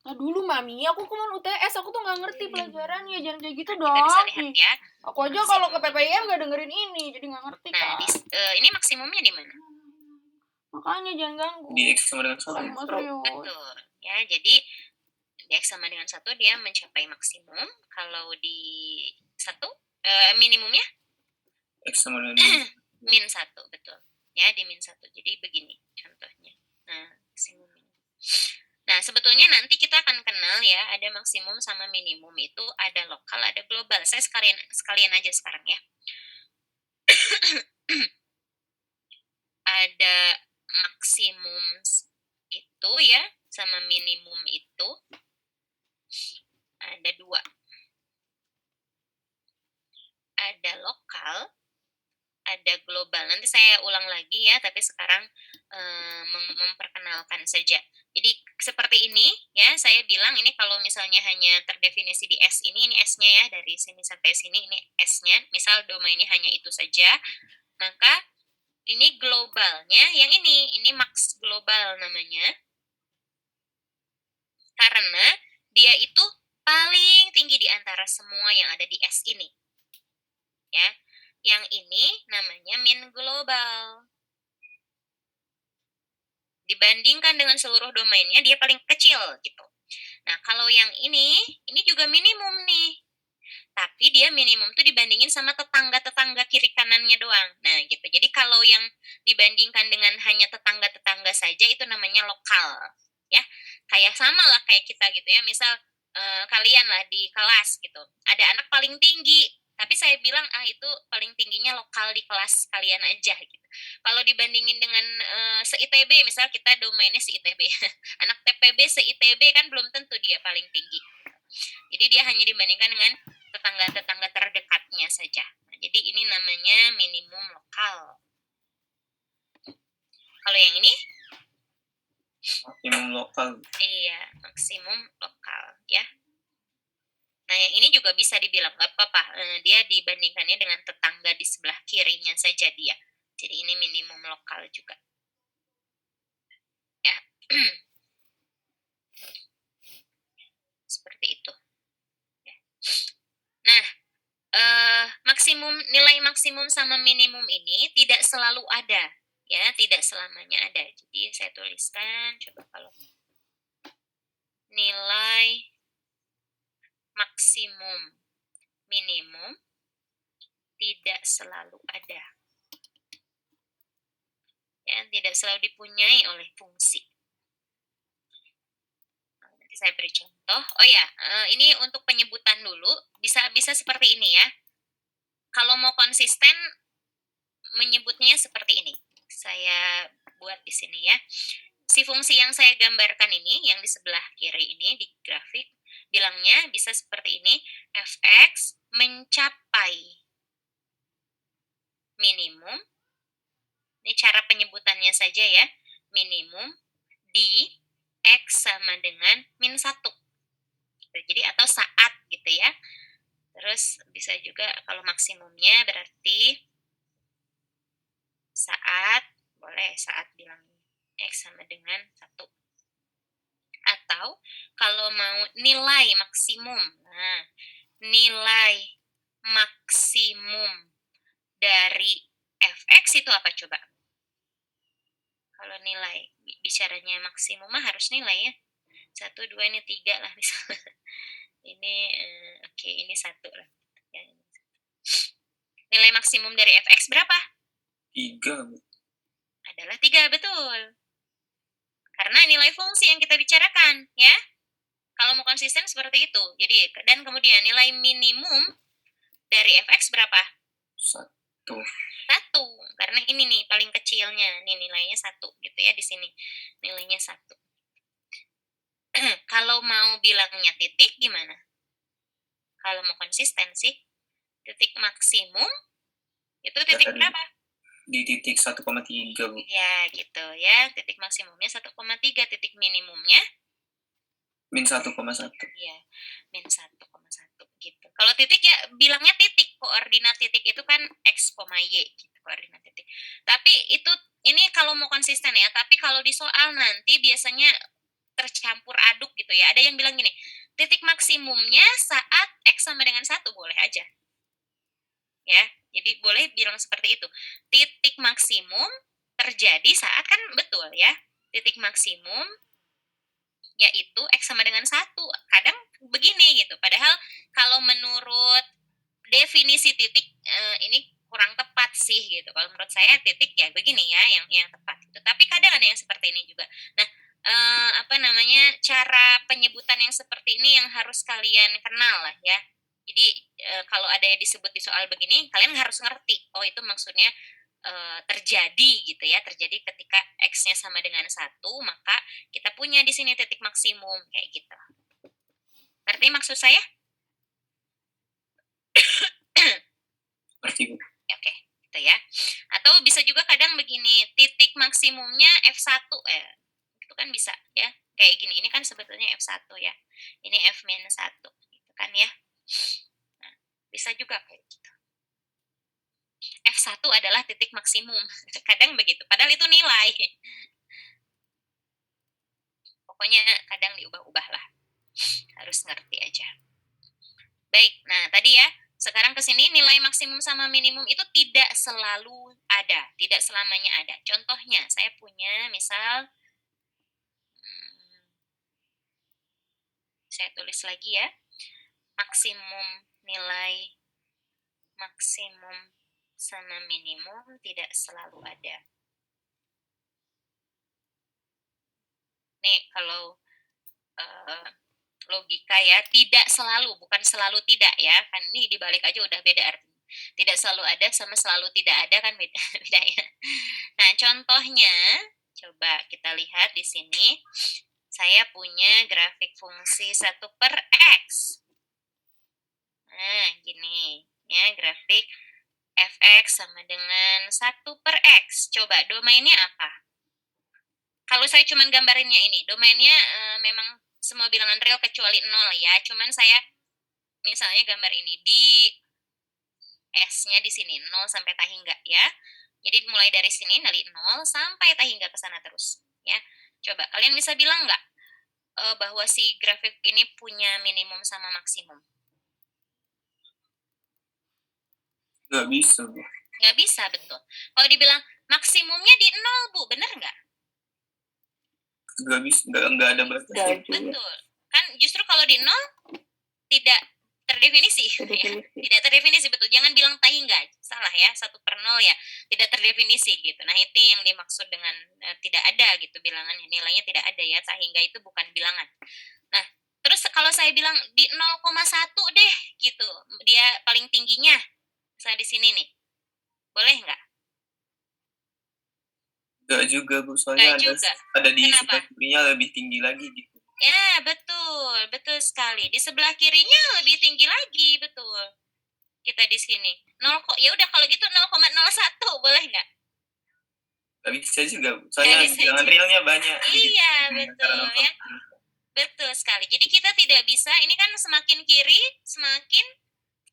Nah dulu Mami, aku kemarin UTS, aku tuh nggak ngerti pelajarannya, jangan kayak gitu Kita dong. bisa lihat Ih, ya. aku aja kalau ke PPIM nggak dengerin ini, jadi nggak ngerti Nah, kan. ini maksimumnya di mana? Makanya jangan ganggu. Di X sama dengan 1. Mas serius. Betul. Ya, jadi di X sama dengan 1 dia mencapai maksimum. Kalau di 1, minimumnya X sama dengan min 1, betul. Ya, di min 1. Jadi begini contohnya. Nah, maksimum minimum. Nah, sebetulnya nanti kita akan kenal ya, ada maksimum sama minimum itu ada lokal, ada global. Saya sekalian aja sekarang ya. Ada maksimum itu ya, sama minimum itu ada 2. Ada lokal, ada global. Nanti saya ulang lagi ya, tapi sekarang memperkenalkan saja. Jadi seperti ini ya, saya bilang ini kalau misalnya hanya terdefinisi di S ini S-nya ya, dari sini sampai sini ini S-nya. Misal domainnya hanya itu saja, maka ini globalnya yang ini max global namanya. Karena dia itu paling tinggi di antara semua yang ada di S ini. Ya. Yang ini namanya min global. Dibandingkan dengan seluruh domainnya, dia paling kecil gitu. Nah, kalau yang ini juga minimum nih. Tapi dia minimum tuh dibandingin sama tetangga-tetangga kiri kanannya doang. Nah, gitu. Jadi kalau yang dibandingkan dengan hanya tetangga-tetangga saja, itu namanya lokal. Ya, kayak sama lah kayak kita gitu ya. Misal, kalian lah di kelas gitu. Ada anak paling tinggi, tapi saya bilang itu paling tingginya lokal di kelas kalian aja gitu. Kalau dibandingin dengan se-ITB, misal kita domainnya se-ITB, anak TPB se-ITB kan belum tentu dia paling tinggi. Jadi dia hanya dibandingkan dengan tetangga-tetangga terdekatnya saja. Nah, jadi ini namanya minimum lokal. Kalau yang ini? maksimum lokal. Iya, maksimum lokal ya. Nah, yang ini juga bisa dibilang nggak apa-apa. Dia dibandingkannya dengan tetangga di sebelah kirinya saja dia. Jadi ini minimum lokal juga. Ya. Seperti itu. Ya. Nah, nilai maksimum sama minimum ini tidak selalu ada. Ya, tidak selamanya ada. Jadi saya tuliskan, coba kalau nilai maksimum minimum tidak selalu ada. Ya, tidak selalu dipunyai oleh fungsi. Nanti saya beri contoh. Oh ya, ini untuk penyebutan dulu. Bisa seperti ini ya. Kalau mau konsisten, menyebutnya seperti ini. Saya buat di sini ya. Si fungsi yang saya gambarkan ini, yang di sebelah kiri ini, di grafik, bilangnya bisa seperti ini. Fx mencapai minimum. Ini cara penyebutannya saja ya. Minimum di X sama dengan min 1. Jadi atau saat gitu ya. Terus bisa juga kalau maksimumnya berarti saat, boleh saat bilang X sama dengan 1. Atau kalau mau nilai maksimum, nah nilai maksimum dari Fx itu apa coba? Kalau nilai, bicaranya maksimum mah harus nilai ya. 1, 2, ini 3 lah misalnya. Ini, oke, ini 1 lah. Ya, nilai maksimum dari Fx berapa? 3. Adalah 3, betul. Karena nilai fungsi yang kita bicarakan, ya. Kalau mau konsisten seperti itu. Jadi, dan kemudian nilai minimum dari Fx berapa? Satu. Satu, karena ini nih paling kecilnya, nih nilainya 1 gitu ya di sini. Nilainya 1. Kalau mau bilangnya titik gimana? Kalau mau konsisten sih, titik maksimum itu titik Tadi. berapa? Di titik 1,3, Bu. Ya, gitu ya. Titik maksimumnya 1,3, titik minimumnya Min 1,1. ya min 1,1 gitu. Kalau titik ya bilangnya titik, koordinat titik itu kan x, y gitu, koordinat titik. Tapi itu ini kalau mau konsisten ya, tapi kalau di soal nanti biasanya tercampur aduk gitu ya. Ada yang bilang gini, titik maksimumnya saat x sama dengan 1, boleh aja. Ya, jadi boleh bilang seperti itu. Titik maksimum terjadi saat, kan betul ya. Titik maksimum yaitu x sama dengan 1. Kadang begini gitu. Padahal kalau menurut definisi titik ini kurang tepat sih gitu. Kalau menurut saya titik ya begini ya yang tepat gitu. Tapi kadang ada yang seperti ini juga. Nah, cara penyebutan yang seperti ini yang harus kalian kenal lah ya. Jadi kalau ada yang disebut di soal begini, kalian harus ngerti. Oh, itu maksudnya terjadi gitu ya, terjadi ketika x-nya sama dengan 1, maka kita punya di sini titik maksimum kayak gitu. Ngerti maksud saya? Ngerti, Bu. Oke, gitu ya. Atau bisa juga kadang begini, titik maksimumnya F1 itu kan bisa ya. Kayak gini, ini kan sebetulnya F1 ya. Ini F-1 gitu kan ya. Nah, bisa juga kayak gitu. F1 adalah titik maksimum. Kadang begitu, padahal itu nilai. Pokoknya kadang diubah-ubah lah. Harus ngerti aja. Baik, nah tadi ya, sekarang ke sini nilai maksimum sama minimum itu tidak selalu ada, tidak selamanya ada. Contohnya, saya punya misal, saya tulis lagi ya, maksimum nilai maksimum sama minimum tidak selalu ada. Nih, kalau logika ya, tidak selalu, bukan selalu tidak ya, kan ini dibalik aja udah beda artinya. Tidak selalu ada sama selalu tidak ada kan beda, beda ya. Nah, contohnya coba kita lihat di sini. Saya punya grafik fungsi 1 per x. Nah, gini ya, grafik fx sama dengan 1 per x. Coba domainnya apa? Kalau saya cuma gambarinnya ini, domainnya memang semua bilangan real kecuali 0 ya. Cuman saya misalnya gambar ini di S-nya di sini 0 sampai tak hingga ya. Jadi mulai dari sini dari 0 sampai tak hingga ke sana terus ya. Coba kalian bisa bilang nggak bahwa si grafik ini punya minimum sama maksimum? Nggak bisa, Bu. Nggak bisa, betul. Kalau dibilang maksimumnya di 0, Bu, bener nggak? Nggak bisa, nggak ada batasnya. Nggak juga. Betul. Kan justru kalau di 0 tidak terdefinisi. Ya. Tidak terdefinisi, betul. Jangan bilang tak hingga. Salah ya, 1 per 0 ya. Tidak terdefinisi gitu. Nah, itu yang dimaksud dengan tidak ada gitu bilangannya. Nilainya tidak ada ya. Tak hingga itu bukan bilangan. Nah, terus kalau saya bilang di 0,1 deh gitu. Dia paling tingginya. Misalnya di sini nih. Boleh nggak? Nggak juga, Bu. Soalnya Nggak juga. ada di Kenapa? sebelah kirinya lebih tinggi lagi gitu. Ya, betul. Betul sekali. Di sebelah kirinya lebih tinggi lagi, betul. Kita di sini. 0 kok. Ya udah kalau gitu 0,01 boleh nggak? Nggak bisa juga, Bu. Soalnya Nggak bisa bilangan juga. realnya banyak. Iya, betul ya. Betul sekali. Jadi kita tidak bisa, ini kan semakin kiri, semakin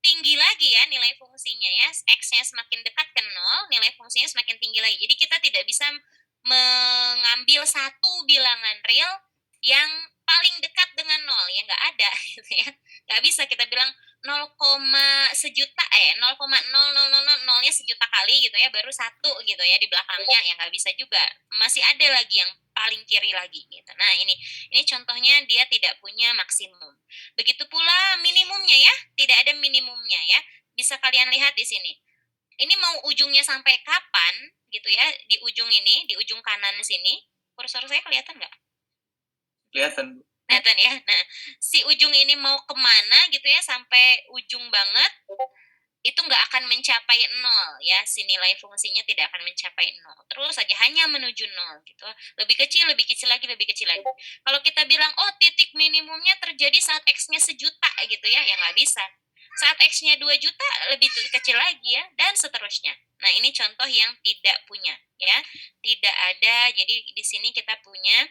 tinggi lagi ya nilai fungsinya ya. X-nya semakin dekat ke 0, nilai fungsinya semakin tinggi lagi. Jadi kita tidak bisa mengambil satu bilangan real yang paling dekat dengan 0, ya nggak ada gitu ya. Nggak bisa kita bilang 0, sejuta 0,0000 sejuta kali gitu ya, baru 1 gitu ya di belakangnya, ya nggak bisa juga. Masih ada lagi yang paling kiri lagi gitu. Nah, ini contohnya dia tidak punya maksimum. Begitu pula minimumnya ya, tidak ada minimumnya ya. Bisa kalian lihat di sini. Ini mau ujungnya sampai kapan gitu ya, di ujung ini, di ujung kanan sini. Kursor saya kelihatan nggak? Kelihatan, Bu. Kelihatan ya. Nah, si ujung ini mau kemana gitu ya, sampai ujung banget, itu nggak akan mencapai 0 ya, si nilai fungsinya tidak akan mencapai 0 terus saja, hanya menuju 0 gitu, lebih kecil lagi, lebih kecil lagi. Kalau kita bilang oh titik minimumnya terjadi saat x-nya 1.000.000 gitu ya nggak bisa. Saat x-nya 2 juta lebih kecil lagi ya, dan seterusnya. Nah ini contoh yang tidak punya ya, tidak ada. Jadi di sini kita punya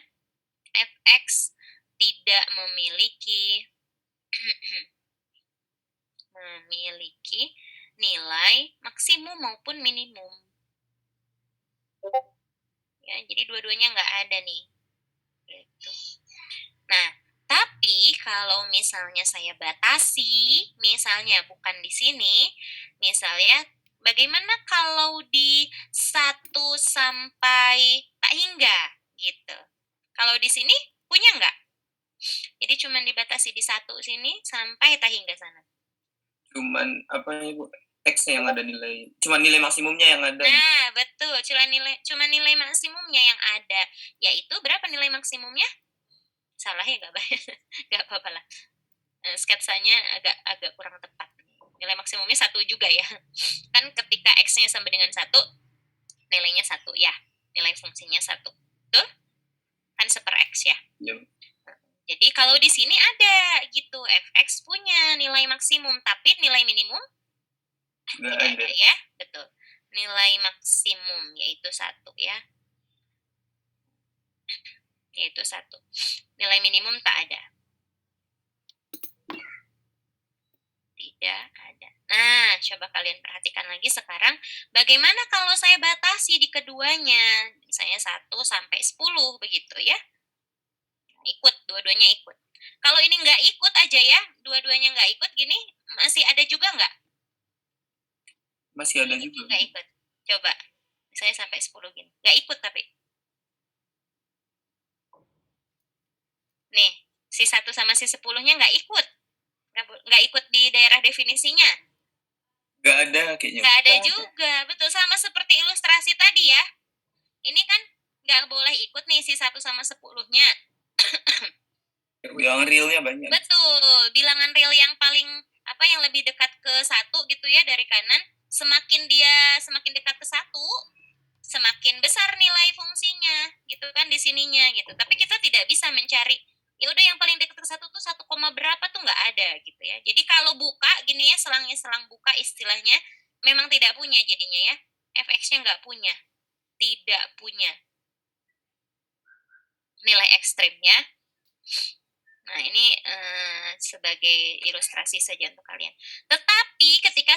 fx tidak memiliki nilai maksimum maupun minimum. Ya, jadi dua-duanya nggak ada nih. Gitu. Nah, tapi kalau misalnya saya batasi, misalnya bukan di sini, misalnya bagaimana kalau di 1 sampai tak hingga gitu. Kalau di sini punya nggak? Jadi cuma dibatasi di 1 sini sampai tak hingga sana. Cuman apa ya Bu? X-nya yang ada nilai, cuma nilai maksimumnya yang ada. Nah, betul, cuma nilai maksimumnya yang ada. Yaitu berapa nilai maksimumnya? Salah ya, nggak apa-apa lah. Sketsanya agak kurang tepat. Nilai maksimumnya 1 juga ya. Kan ketika x-nya sama dengan 1, nilainya 1 ya. Nilai fungsinya 1. Betul? Kan seper x ya. Ya. Jadi kalau di sini ada gitu, fx punya nilai maksimum, tapi nilai minimum Nggak tidak ada. ada ya. Betul. Nilai maksimum yaitu 1 ya. Yaitu 1. Nilai minimum tak ada. Tidak ada. Nah, coba kalian perhatikan lagi sekarang. Bagaimana kalau saya batasi di keduanya? Misalnya 1 sampai 10 begitu ya. Ikut, dua-duanya ikut. Kalau ini nggak ikut aja ya, dua-duanya nggak ikut gini, masih ada juga nggak? Masih ada juga. Nggak ikut. Coba, misalnya sampai 10 gini. Nggak ikut tapi. Nih, si 1 sama si 10-nya nggak ikut. Nggak ikut di daerah definisinya. Nggak ada kayaknya. Nggak ada juga, betul. Sama seperti ilustrasi tadi ya. Ini kan nggak boleh ikut nih si 1 sama 10-nya. Yang realnya banyak. Betul, bilangan real yang paling yang lebih dekat ke 1 gitu ya dari kanan, semakin dekat ke 1, semakin besar nilai fungsinya gitu kan di sininya gitu. Tapi kita tidak bisa mencari ya udah yang paling dekat ke 1 tuh 1, berapa tuh nggak ada gitu ya. Jadi kalau buka gini ya, selang buka istilahnya memang tidak punya jadinya ya. fx-nya nggak punya. Tidak punya nilai ekstrimnya. Nah, ini sebagai ilustrasi saja untuk kalian. Tetapi ketika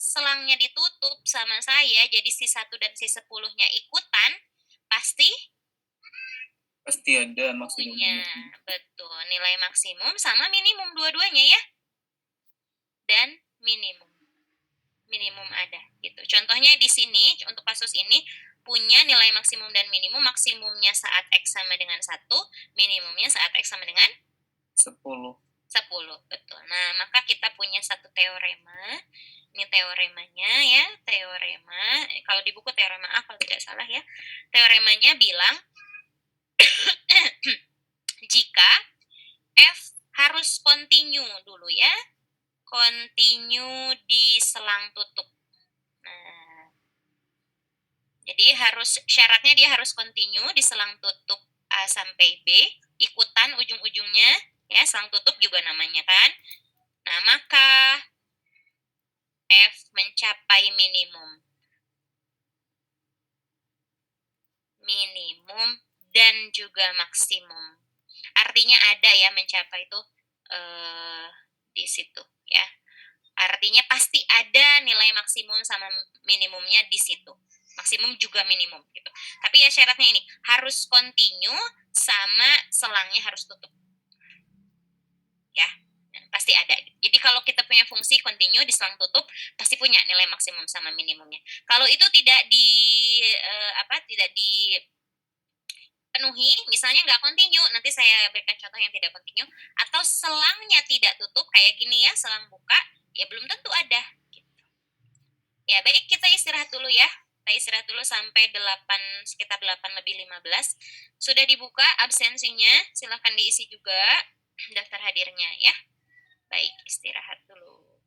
selangnya ditutup sama saya, jadi si 1 dan si 10-nya ikutan, pasti ada punya. maksimumnya. Betul, nilai maksimum sama minimum dua-duanya ya. Dan minimum ada gitu. Contohnya di sini untuk kasus ini punya nilai maksimum dan minimum. Maksimumnya saat x sama dengan 1, minimumnya saat x sama dengan 10. Betul. Nah, maka kita punya satu teorema. Ini teoremanya ya, teorema. Kalau di buku teorema A kalau tidak salah ya. Teoremanya bilang jika f harus continue dulu ya. Continue di selang tutup. Nah, jadi syaratnya dia harus continue di selang tutup A sampai B, ikutan ujung-ujungnya ya, selang tutup juga namanya kan. Nah, maka f mencapai minimum dan juga maksimum. Artinya ada ya mencapai itu di situ ya. Artinya pasti ada nilai maksimum sama minimumnya di situ. Maksimum juga minimum gitu. Tapi ya syaratnya ini harus continue sama selangnya harus tutup. Ya, pasti ada. Jadi kalau kita punya fungsi continue di selang tutup pasti punya nilai maksimum sama minimumnya. Kalau itu tidak dipenuhi, misalnya nggak continue, nanti saya berikan contoh yang tidak continue, atau selangnya tidak tutup kayak gini ya, selang buka, ya belum tentu ada. Gitu. Ya baik, kita istirahat dulu ya. Kita istirahat dulu sampai sekitar 8:15. Sudah dibuka absensinya, silahkan diisi juga daftar hadirnya ya. Baik, istirahat dulu.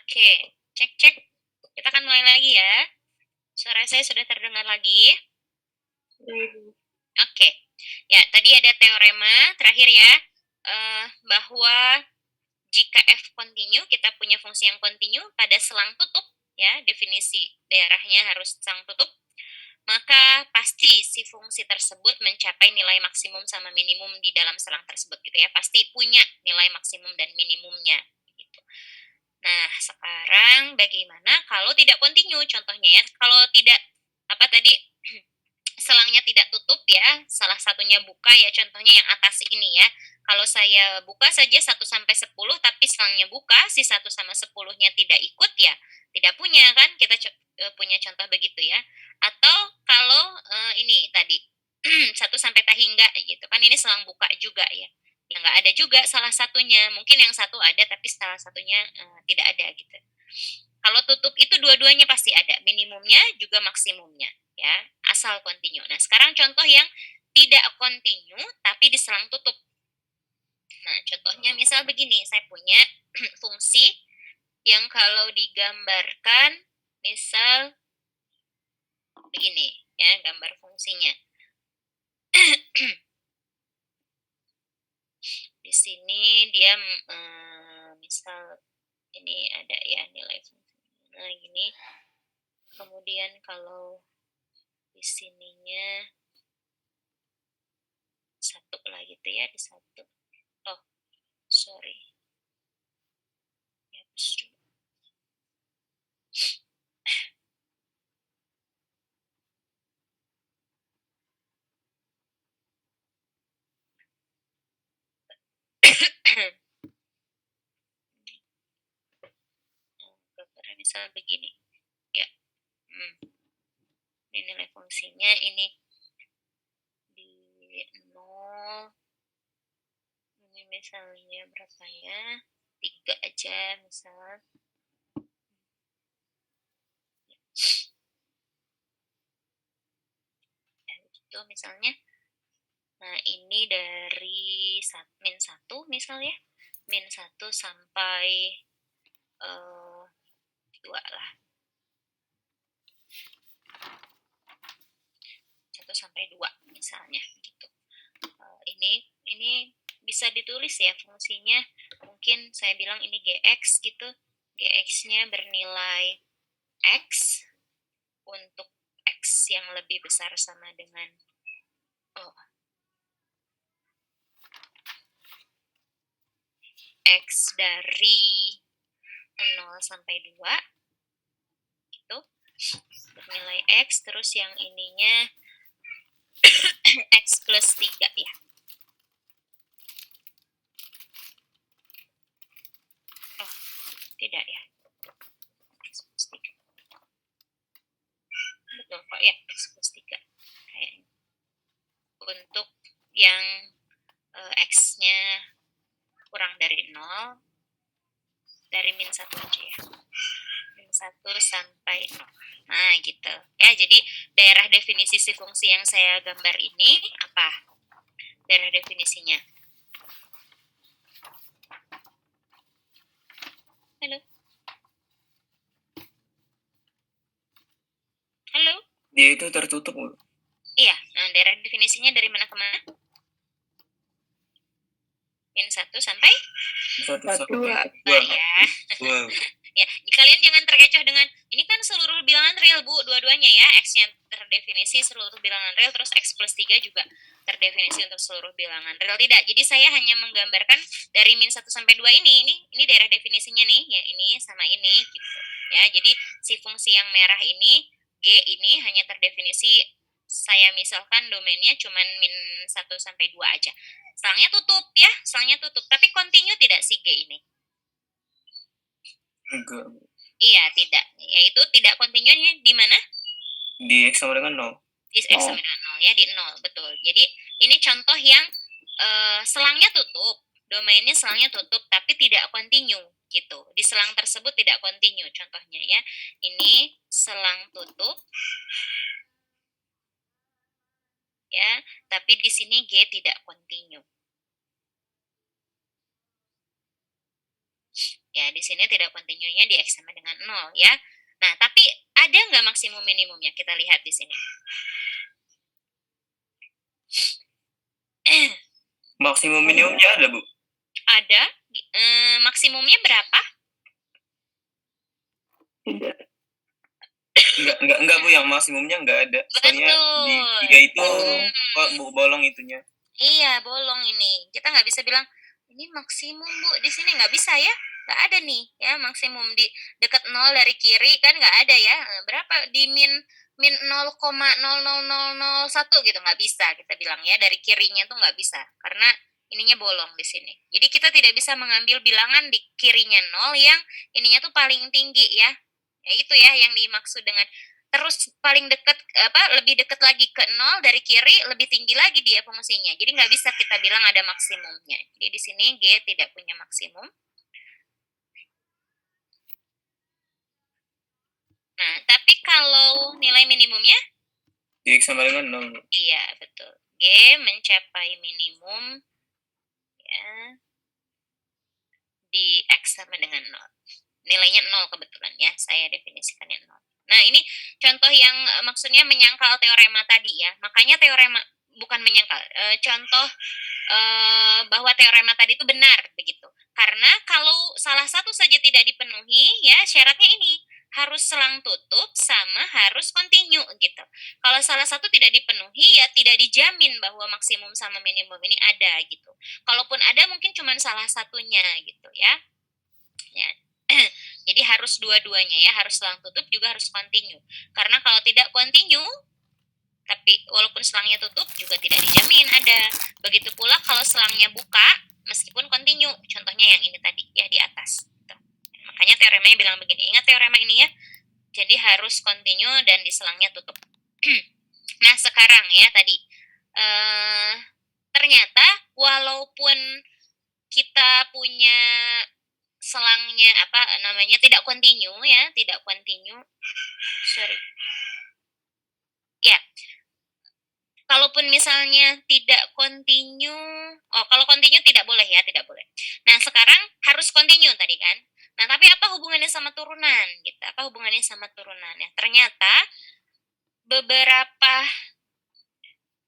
Oke, cek. Kita akan mulai lagi ya. Suara saya sudah terdengar lagi. Oke. Ya, tadi ada teorema terakhir ya, bahwa jika F kontinu, kita punya fungsi yang kontinu pada selang tutup, ya, definisi daerahnya harus selang tutup, maka pasti si fungsi tersebut mencapai nilai maksimum sama minimum di dalam selang tersebut gitu ya. Pasti punya nilai maksimum dan minimumnya gitu. Nah, sekarang bagaimana kalau tidak kontinu contohnya ya? Kalau tidak apa tadi selangnya tidak tutup ya, salah satunya buka ya, contohnya yang atas ini ya. Kalau saya buka saja 1 sampai 10 tapi selangnya buka, si 1 sama 10-nya tidak ikut ya, tidak punya kan? Kita punya contoh begitu ya. Atau kalau ini tadi 1 sampai tak hingga gitu kan, ini selang buka juga ya. Ya nggak ada juga salah satunya. Mungkin yang satu ada tapi salah satunya tidak ada gitu. Kalau tutup itu dua-duanya pasti ada, minimumnya juga maksimumnya ya, asal kontinu. Nah, sekarang contoh yang tidak kontinu tapi diselang tutup. Nah, contohnya misal begini, saya punya fungsi yang kalau digambarkan misal begini ya, gambar fungsinya. Di sini dia misal ini ada ya nilai fungsinya. Nah, gini. Kemudian kalau di sininya 1 lah gitu ya, di 1. Oh, sorry. Ya, misal begini ya, ini nilai fungsinya ini di 0, ini misalnya berapa ya, 3 aja misal ya, itu misalnya. Nah, ini dari min 1 misal ya, min 1 sampai 2 lah, 1 sampai 2 misalnya gitu. Ini bisa ditulis ya fungsinya, mungkin saya bilang ini gx gitu, gx-nya bernilai x untuk x yang lebih besar sama dengan x dari 0 sampai 2 gitu, bernilai x, terus yang ininya x plus 3 ya. Oh, tidak ya. X plus 3. Betul kok ya, x plus 3. Kayaknya. Untuk yang x-nya kurang dari 0, dari min 1 aja ya. Min 1 sampai 0. Nah, gitu. Ya, jadi daerah definisi si fungsi yang saya gambar ini apa? Daerah definisinya. Halo? Halo? Dia itu tertutup. Iya, nah daerah definisinya dari mana ke mana? Min 1 sampai 1 sampai 2. Nah, ya. Wow. Ya, kalian jangan terkecoh dengan ini kan seluruh bilangan real Bu, dua-duanya ya, x-nya terdefinisi seluruh bilangan real, terus x plus 3 juga terdefinisi untuk seluruh bilangan real. Tidak, jadi saya hanya menggambarkan dari min 1 sampai 2 ini daerah definisinya nih, ya ini sama ini gitu. Ya, jadi si fungsi yang merah ini, G ini hanya terdefinisi, saya misalkan domainnya cuman min 1 sampai 2 aja. Selangnya tutup ya, selangnya tutup, tapi kontinu tidak si G ini? Enggak. Iya, tidak. Yaitu tidak kontinunya di mana? Di X sama dengan 0. Di X sama dengan 0 ya, di 0, betul. Jadi ini contoh yang selangnya tutup, domainnya selangnya tutup, tapi tidak kontinu gitu. Di selang tersebut tidak kontinu contohnya ya. Ini selang tutup ya, tapi di sini G tidak kontinu. Ya, di sini tidak kontinunya di X sama dengan 0 ya. Nah, tapi ada nggak maksimum minimumnya? Kita lihat di sini. Maksimum minimumnya ada, Bu? Ada. Maksimumnya berapa? Enggak, Bu, yang maksimumnya enggak ada. Soalnya di Betul. 3 itu kok bolong itunya. Iya, bolong ini. Kita nggak bisa bilang, ini maksimum, Bu. Di sini nggak bisa ya. Nggak ada nih, ya, maksimum di dekat 0 dari kiri, kan nggak ada ya. Berapa? Di min 0,00001 gitu, nggak bisa kita bilang ya. Dari kirinya tuh nggak bisa. Karena ininya bolong di sini. Jadi kita tidak bisa mengambil bilangan di kirinya 0 yang ininya tuh paling tinggi ya. Ya itu ya yang dimaksud dengan terus paling dekat lebih dekat lagi ke 0 dari kiri lebih tinggi lagi dia fungsinya. Jadi nggak bisa kita bilang ada maksimumnya. Jadi di sini G tidak punya maksimum. Nah, tapi kalau nilai minimumnya? Di X sama dengan 0. Iya, betul. G mencapai minimum ya di X sama dengan 0. Nilainya 0 kebetulan ya, saya definisikannya 0. Nah, ini contoh yang maksudnya menyangkal teorema tadi ya. Makanya teorema bukan menyangkal, contoh bahwa teorema tadi itu benar begitu. Karena kalau salah satu saja tidak dipenuhi ya syaratnya ini harus selang tutup sama harus kontinu gitu. Kalau salah satu tidak dipenuhi ya tidak dijamin bahwa maksimum sama minimum ini ada gitu. Kalaupun ada mungkin cuma salah satunya gitu ya. Ya. Jadi harus dua-duanya ya, harus selang tutup juga harus kontinu. Karena kalau tidak kontinu, tapi walaupun selangnya tutup juga tidak dijamin ada. Begitu pula kalau selangnya buka, meskipun kontinu. Contohnya yang ini tadi ya di atas. Gitu. Makanya teoremanya bilang begini. Ingat teorema ini ya. Jadi harus kontinu dan di selangnya tutup. Nah sekarang ya tadi, ternyata walaupun kita punya selangnya tidak kontinu ya, tidak kontinu. Sorry. Ya. Kalaupun misalnya tidak kontinu, kalau kontinu tidak boleh ya, tidak boleh. Nah, sekarang harus kontinu tadi kan. Nah, tapi apa hubungannya sama turunan gitu? Apa hubungannya sama turunan ya? Ternyata beberapa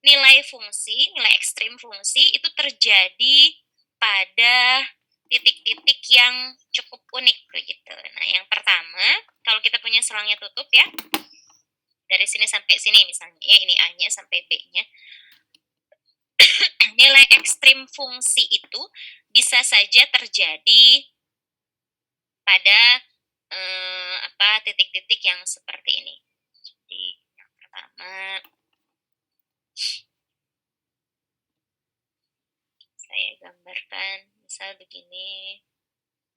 nilai fungsi, nilai ekstrim fungsi itu terjadi pada titik-titik yang cukup unik begitu. Nah, yang pertama, kalau kita punya selangnya tutup ya, dari sini sampai sini misalnya, ya ini A-nya sampai B-nya. Nilai ekstrim fungsi itu bisa saja terjadi pada titik-titik yang seperti ini. Jadi, yang pertama, saya gambarkan misal begini,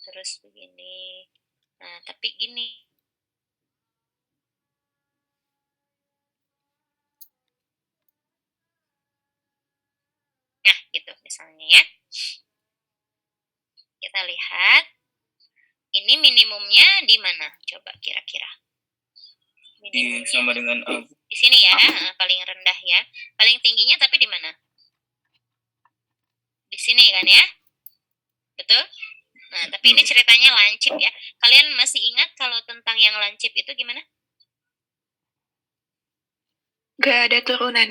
terus begini. Nah, tapi gini. Nah, gitu misalnya ya. Kita lihat. Ini minimumnya di mana? Coba kira-kira. Di sama dengan A. Di sini ya, paling rendah ya. Paling tingginya tapi di mana? Di sini kan ya? Betul? Nah, tapi ini ceritanya lancip ya. Kalian masih ingat kalau tentang yang lancip itu gimana? Gak ada turunan.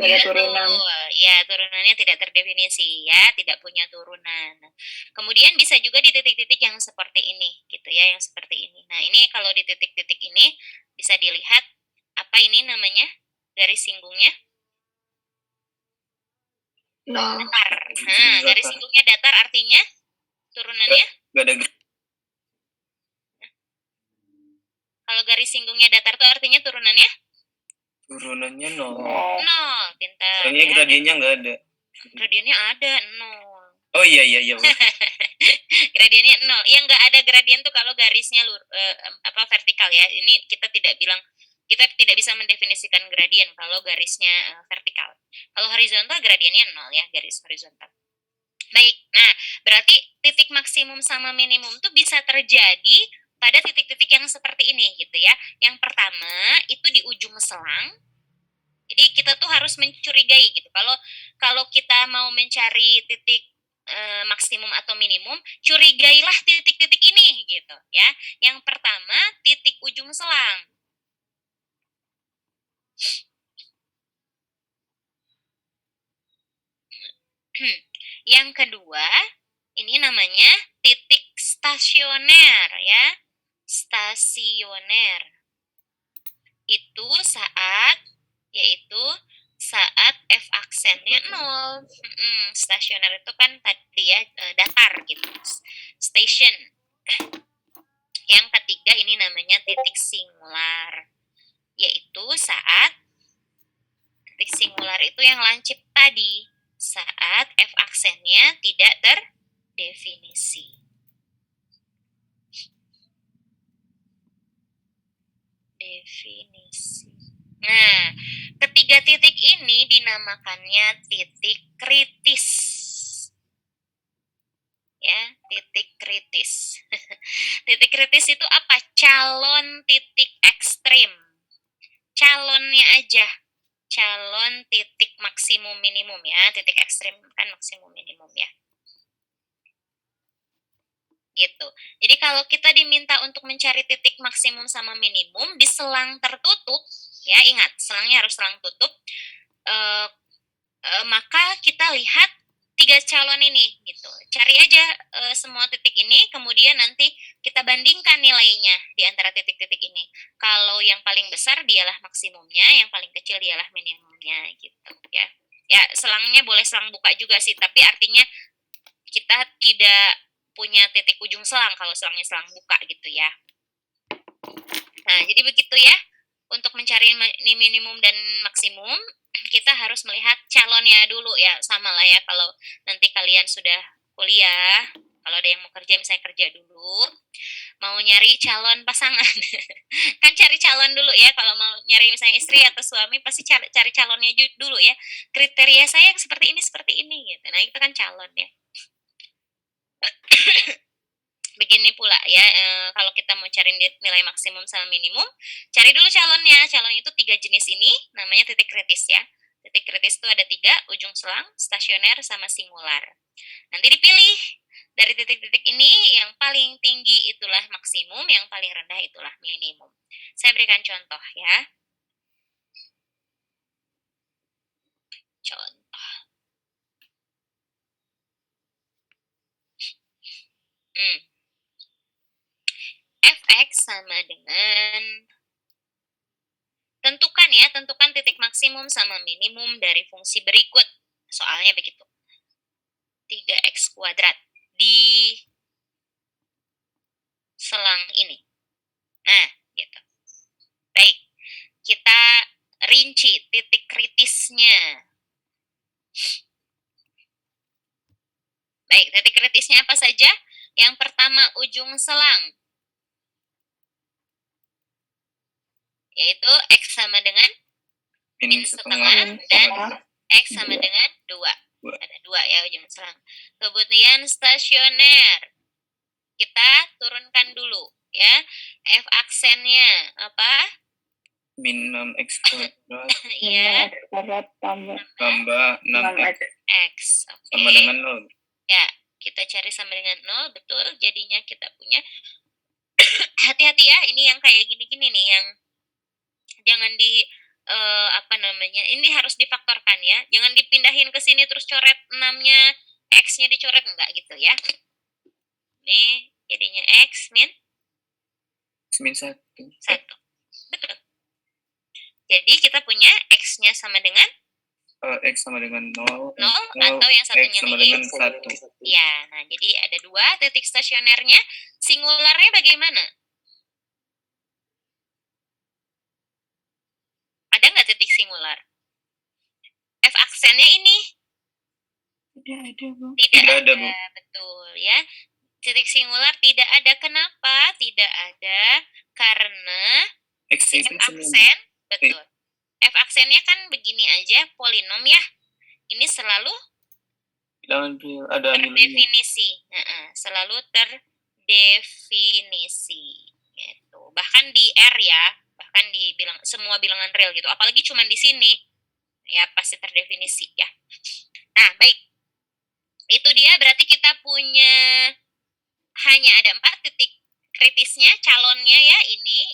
Ya, turunannya tidak terdefinisi ya, tidak punya turunan. Kemudian bisa juga di titik-titik yang seperti ini, gitu ya, yang seperti ini. Nah, ini kalau di titik-titik ini bisa dilihat apa ini namanya garis singgungnya? Datar. Nah, garis singgungnya datar artinya turunannya? Gak ada. Kalau garis singgungnya datar itu artinya turunannya? Turunannya 0. 0, pintar. Soalnya ya. gradiennya nggak ada. Gradiennya ada 0. Oh iya. Gradiennya 0. Yang nggak ada gradien tuh kalau garisnya vertikal ya. Ini kita tidak bisa mendefinisikan gradien kalau garisnya vertikal. Kalau horizontal gradiennya 0 ya, garis horizontal. Baik. Nah, berarti titik maksimum sama minimum tuh bisa terjadi pada titik-titik yang seperti ini gitu ya. Yang pertama itu di ujung selang. Jadi kita tuh harus mencurigai gitu. Kalau kita mau mencari titik maksimum atau minimum, curigailah titik-titik ini gitu ya. Yang pertama, titik ujung selang. Yang kedua, ini namanya titik stasioner ya. Stasioner. Itu yaitu saat F aksennya 0. Stasioner itu kan tadi ya datar gitu. Station. Yang ketiga ini namanya titik singular. Yaitu saat titik singular itu yang lancip tadi. Saat F aksennya tidak terdefinisi. Definisi. Nah, ketiga titik ini dinamakannya titik kritis. Ya, titik kritis. Titik kritis itu apa? Calon titik ekstrim. Calonnya aja. Calon titik maksimum minimum ya. Titik ekstrim kan maksimum minimum ya. Gitu. Jadi kalau kita diminta untuk mencari titik maksimum sama minimum di selang tertutup, ya ingat selangnya harus selang tutup, maka kita lihat 3 calon ini gitu. Cari aja semua titik ini, kemudian nanti kita bandingkan nilainya di antara titik-titik ini. Kalau yang paling besar dialah maksimumnya, yang paling kecil dialah minimumnya gitu ya. Ya selangnya boleh selang buka juga sih, tapi artinya kita tidak punya titik ujung selang kalau selangnya selang buka gitu ya. Nah, jadi begitu ya. Untuk mencari minimum dan maksimum, kita harus melihat calonnya dulu ya. Sama lah ya kalau nanti kalian sudah kuliah, kalau ada yang mau kerja misalnya kerja dulu, mau nyari calon pasangan. Kan cari calon dulu ya, kalau mau nyari misalnya istri atau suami pasti cari calonnya dulu ya. Kriteria saya seperti ini gitu. Nah, itu kan calon ya. Begini pula ya, kalau kita mau cari nilai maksimum sama minimum, cari dulu calonnya. Calon itu 3 jenis ini, namanya titik kritis ya. Titik kritis itu ada 3, ujung selang, stasioner, sama singular. Nanti dipilih dari titik-titik ini, yang paling tinggi itulah maksimum, yang paling rendah itulah minimum. Saya berikan contoh ya. Contoh. Fx sama dengan, tentukan titik maksimum sama minimum dari fungsi berikut. Soalnya begitu. 3x kuadrat di selang ini. Nah, gitu. Baik, kita rinci titik kritisnya. Baik, titik kritisnya apa saja? Yang pertama, ujung selang. Yaitu X sama dengan min setengah dan X sama dengan 2. Ada 2 ya ujung selang. Kemudian stasioner. Kita turunkan dulu ya. F aksennya apa? Min 6x kuadrat Iya. tambah 6x X. Oke. sama dengan 0. Ya, kita cari sama dengan 0, betul. Jadinya kita punya hati-hati ya, ini yang kayak gini-gini nih, yang jangan di ini harus difaktorkan ya. Jangan dipindahin ke sini terus coret 6-nya, X-nya dicoret, enggak gitu ya. Nih, jadinya X min 1. Betul. Jadi kita punya X-nya sama dengan X sama dengan 0 atau yang satunya X sama lagi dengan 1. Ya, nah jadi ada 2 titik stasionernya. Singularnya bagaimana? Ada nggak titik singular? F aksennya ini? Tidak ada, Bu. Betul ya. Titik singular tidak ada. Kenapa? Tidak ada karena X F aksen, betul. F aksennya kan begini aja, polinom ya. Ini selalu ada terdefinisi. Selalu terdefinisi. Gitu. Bahkan di R ya, bahkan di semua bilangan real gitu. Apalagi cuma di sini. Ya, pasti terdefinisi ya. Nah, baik. Itu dia berarti kita punya hanya ada 4 titik kritisnya, calonnya ya, ini,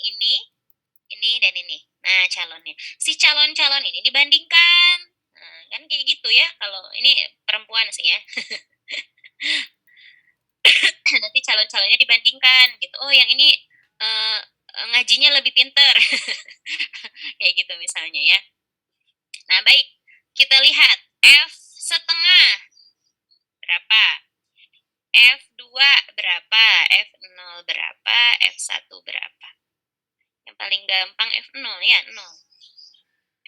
dan ini. Nah, calonnya. Si calon-calon ini dibandingkan. Nah, kan kayak gitu ya, kalau ini perempuan sih ya. Nanti calon-calonnya dibandingkan gitu. Oh, yang ini ngajinya lebih pinter. Kayak gitu misalnya ya. Nah, baik. Kita lihat F setengah berapa? F2 berapa? F0 berapa? F1 berapa? Yang paling gampang F0 ya, 0.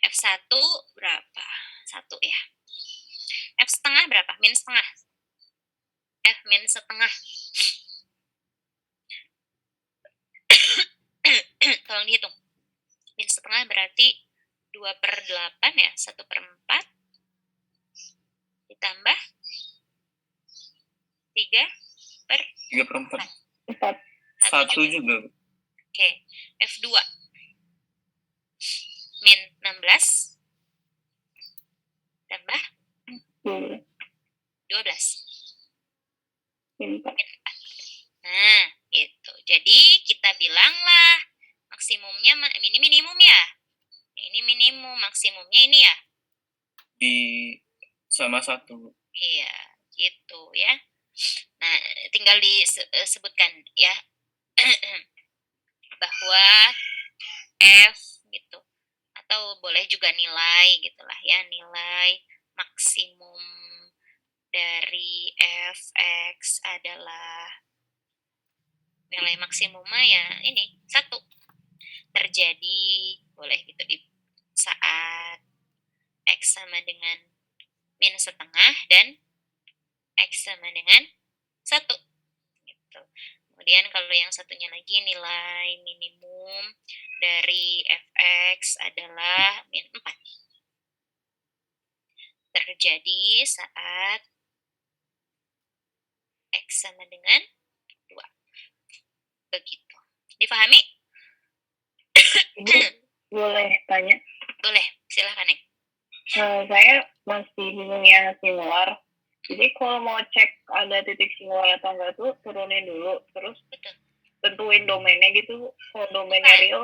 F1 berapa? 1 ya. F setengah berapa? Min setengah. F min setengah. Tolong dihitung. Min setengah berarti 2/8 ya, 1/4 ditambah 3/4. 3/4. 1 juga. Oke, F2 min 16 tambah 12. Nah, itu. Jadi kita bilanglah maksimumnya ini minimum ya. Ini minimum, maksimumnya ini ya. Di sama 1. Iya, gitu ya. Nah, tinggal disebutkan ya bahwa F gitu. Atau boleh juga nilai gitulah ya, nilai maksimum dari Fx adalah nilai maksimumnya ya ini 1 terjadi, boleh gitu, di saat X sama dengan min setengah dan X sama dengan 1 gitu. Kemudian kalau yang satunya lagi nilai minimum dari Fx adalah min 4 terjadi saat X sama dengan 2. Begitu. Difahami? Ibu boleh tanya? Boleh, silahkan Neng. Saya masih bingung ya singular. Jadi kalau mau cek ada titik singular atau enggak tuh turunin dulu, terus Betul. tentuin domainnya gitu. Kalau domainnya Bukan. real,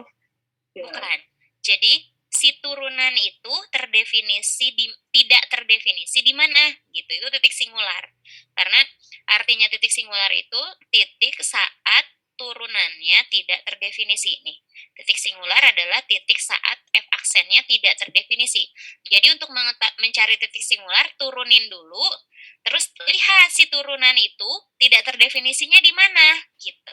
Bukan. Jadi si turunan itu tidak terdefinisi di mana gitu. Itu titik singular. Karena artinya titik singular itu titik saat turunannya tidak terdefinisi nih. Titik singular adalah titik saat f aksennya tidak terdefinisi. Jadi untuk mencari titik singular turunin dulu, terus lihat si turunan itu tidak terdefinisinya di mana gitu.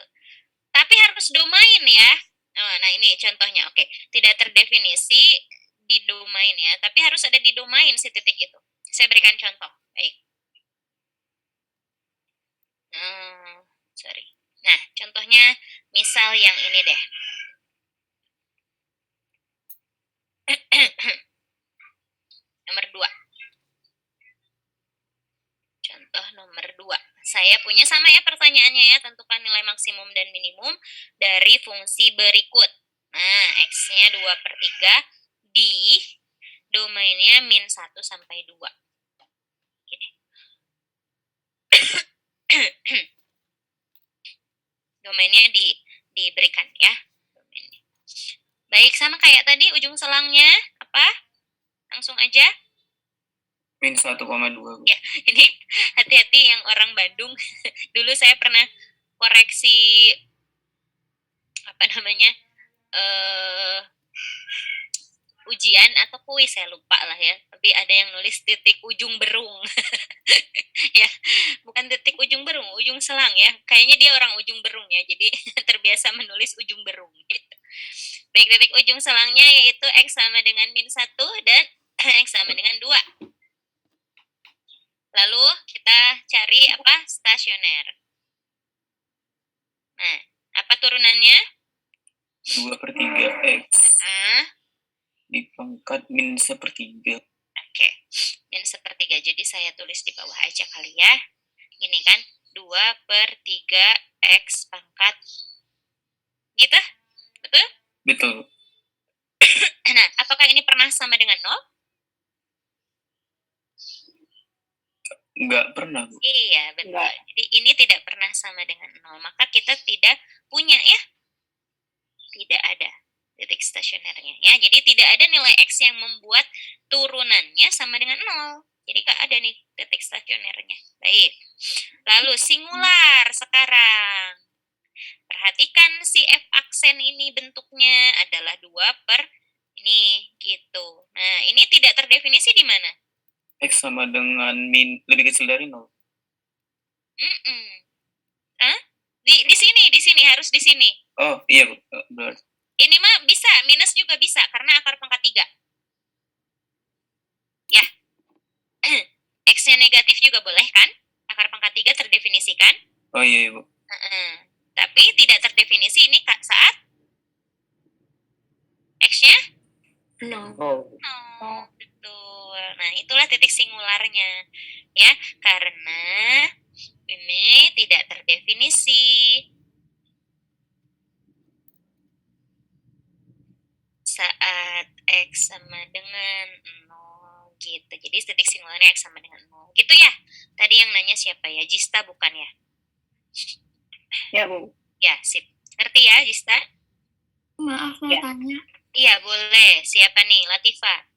Tapi harus domain ya. Oh, nah ini contohnya, oke. Tidak terdefinisi di domain ya, tapi harus ada di domain si titik itu. Saya berikan contoh. Baik. Sorry. Nah, contohnya misal yang ini deh. Nomor 2. Contoh nomor 2. Saya punya sama ya pertanyaannya ya, tentukan nilai maksimum dan minimum dari fungsi berikut. Nah, X-nya 2/3 di domainnya min 1 sampai 2. Gini. Domainnya diberikan ya. Domainnya. Baik, sama kayak tadi ujung selangnya apa? Langsung aja. Min 1,2. Ya, ini hati-hati yang orang Bandung. Dulu saya pernah koreksi apa namanya ujian atau kuis, saya lupa lah ya. Tapi ada yang nulis titik ujung berung. Ya, bukan titik ujung berung, ujung selang ya. Kayaknya dia orang ujung berung ya. Jadi terbiasa menulis ujung berung gitu. Baik, titik ujung selangnya yaitu X sama dengan min 1 dan X sama dengan 2. Lalu kita cari apa? Stasioner. Nah, apa turunannya? 2/3 X Ah, di pangkat min 1/3. oke. Min 1/3. Jadi saya tulis di bawah aja kali ya. Gini kan? 2/3 X pangkat. Gitu? Betul? Betul. Nah, apakah ini pernah sama dengan 0? Nggak pernah, Bu. Iya, betul. Enggak. Jadi ini tidak pernah sama dengan 0. Maka kita tidak punya ya. Tidak ada titik stasionernya ya. Jadi tidak ada nilai X yang membuat turunannya sama dengan 0. Jadi nggak ada nih titik stasionernya. Baik. Lalu singular sekarang. Perhatikan si F aksen ini bentuknya adalah 2 per ini gitu. Nah, ini tidak terdefinisi di mana? X sama dengan lebih kecil dari 0. Hah? Di sini harus di sini. Oh, iya, Bu. Berarti Ini mah bisa, minus juga bisa karena akar pangkat 3. Ya. X-nya negatif juga boleh kan? Akar pangkat 3 terdefinisikan. oh iya, Bu. Tapi tidak terdefinisi ini saat X-nya No. betul. Nah, itulah titik singularnya. Ya, karena ini tidak terdefinisi. Saat X sama dengan 0 gitu. Jadi titik singularnya X sama dengan 0. Gitu ya. Tadi yang nanya siapa ya? Jista bukan ya? Ya, Bu. Ya, sip. Ngerti ya, Jista? Maaf mau Ya. tanya. Iya, boleh. Siapa nih? Latifa.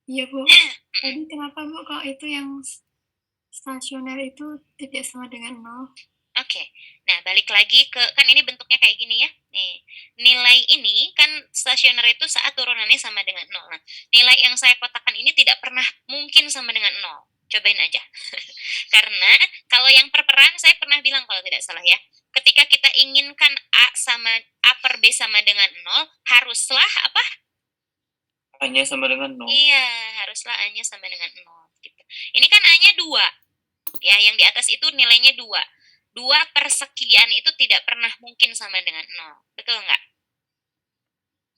Iya Bu. Tadi kenapa Bu kalau itu yang stasioner itu tidak sama dengan 0? Oke. Nah, balik lagi ke, kan ini bentuknya kayak gini ya. Nih, nilai ini kan stasioner itu saat turunannya sama dengan 0. Nah, nilai yang saya kotakkan ini tidak pernah mungkin sama dengan 0. Cobain aja. Karena kalau yang perperan saya pernah bilang kalau tidak salah ya. Ketika kita inginkan A per B sama dengan 0, haruslah apa? Hanya sama dengan 0. Iya, haruslah A-nya sama dengan 0 gitu. Ini kan A-nya 2. Ya, yang di atas itu nilainya 2. 2 per sekian itu tidak pernah mungkin sama dengan 0. Betul nggak?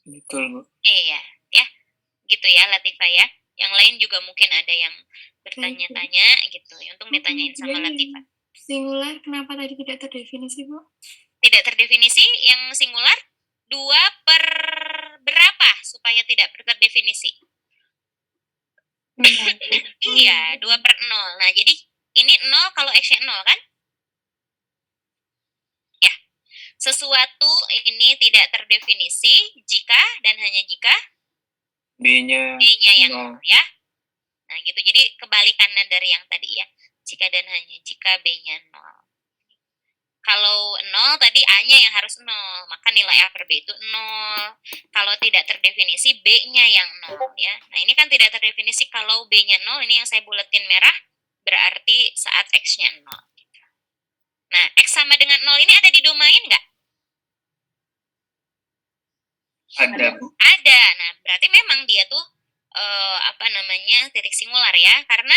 Betul, Bu. Iya, ya. Gitu ya, Latifa ya. Yang lain juga mungkin ada yang bertanya-tanya gitu. Untung ditanyain sama Latifa. Singular kenapa tadi tidak terdefinisi Bu? Tidak terdefinisi, yang singular 2 per berapa supaya tidak terdefinisi? Iya, 2 per 0. Nah, jadi ini 0 kalau X-nya 0 kan? Ya. Sesuatu ini tidak terdefinisi jika dan hanya jika B-nya B-nya yang 0 0. ya. Nah, gitu. Jadi kebalikannya dari yang tadi ya. Jika dan hanya jika B-nya 0. Kalau 0 tadi A-nya yang harus 0, maka nilai A per B itu 0. Kalau tidak terdefinisi B-nya yang 0 ya. Nah, ini kan tidak terdefinisi kalau B-nya 0, ini yang saya buletin merah berarti saat X-nya 0. Nah, X sama dengan 0 ini ada di domain nggak? Ada, Bu. Ada. Nah, berarti memang dia tuh titik singular ya. Karena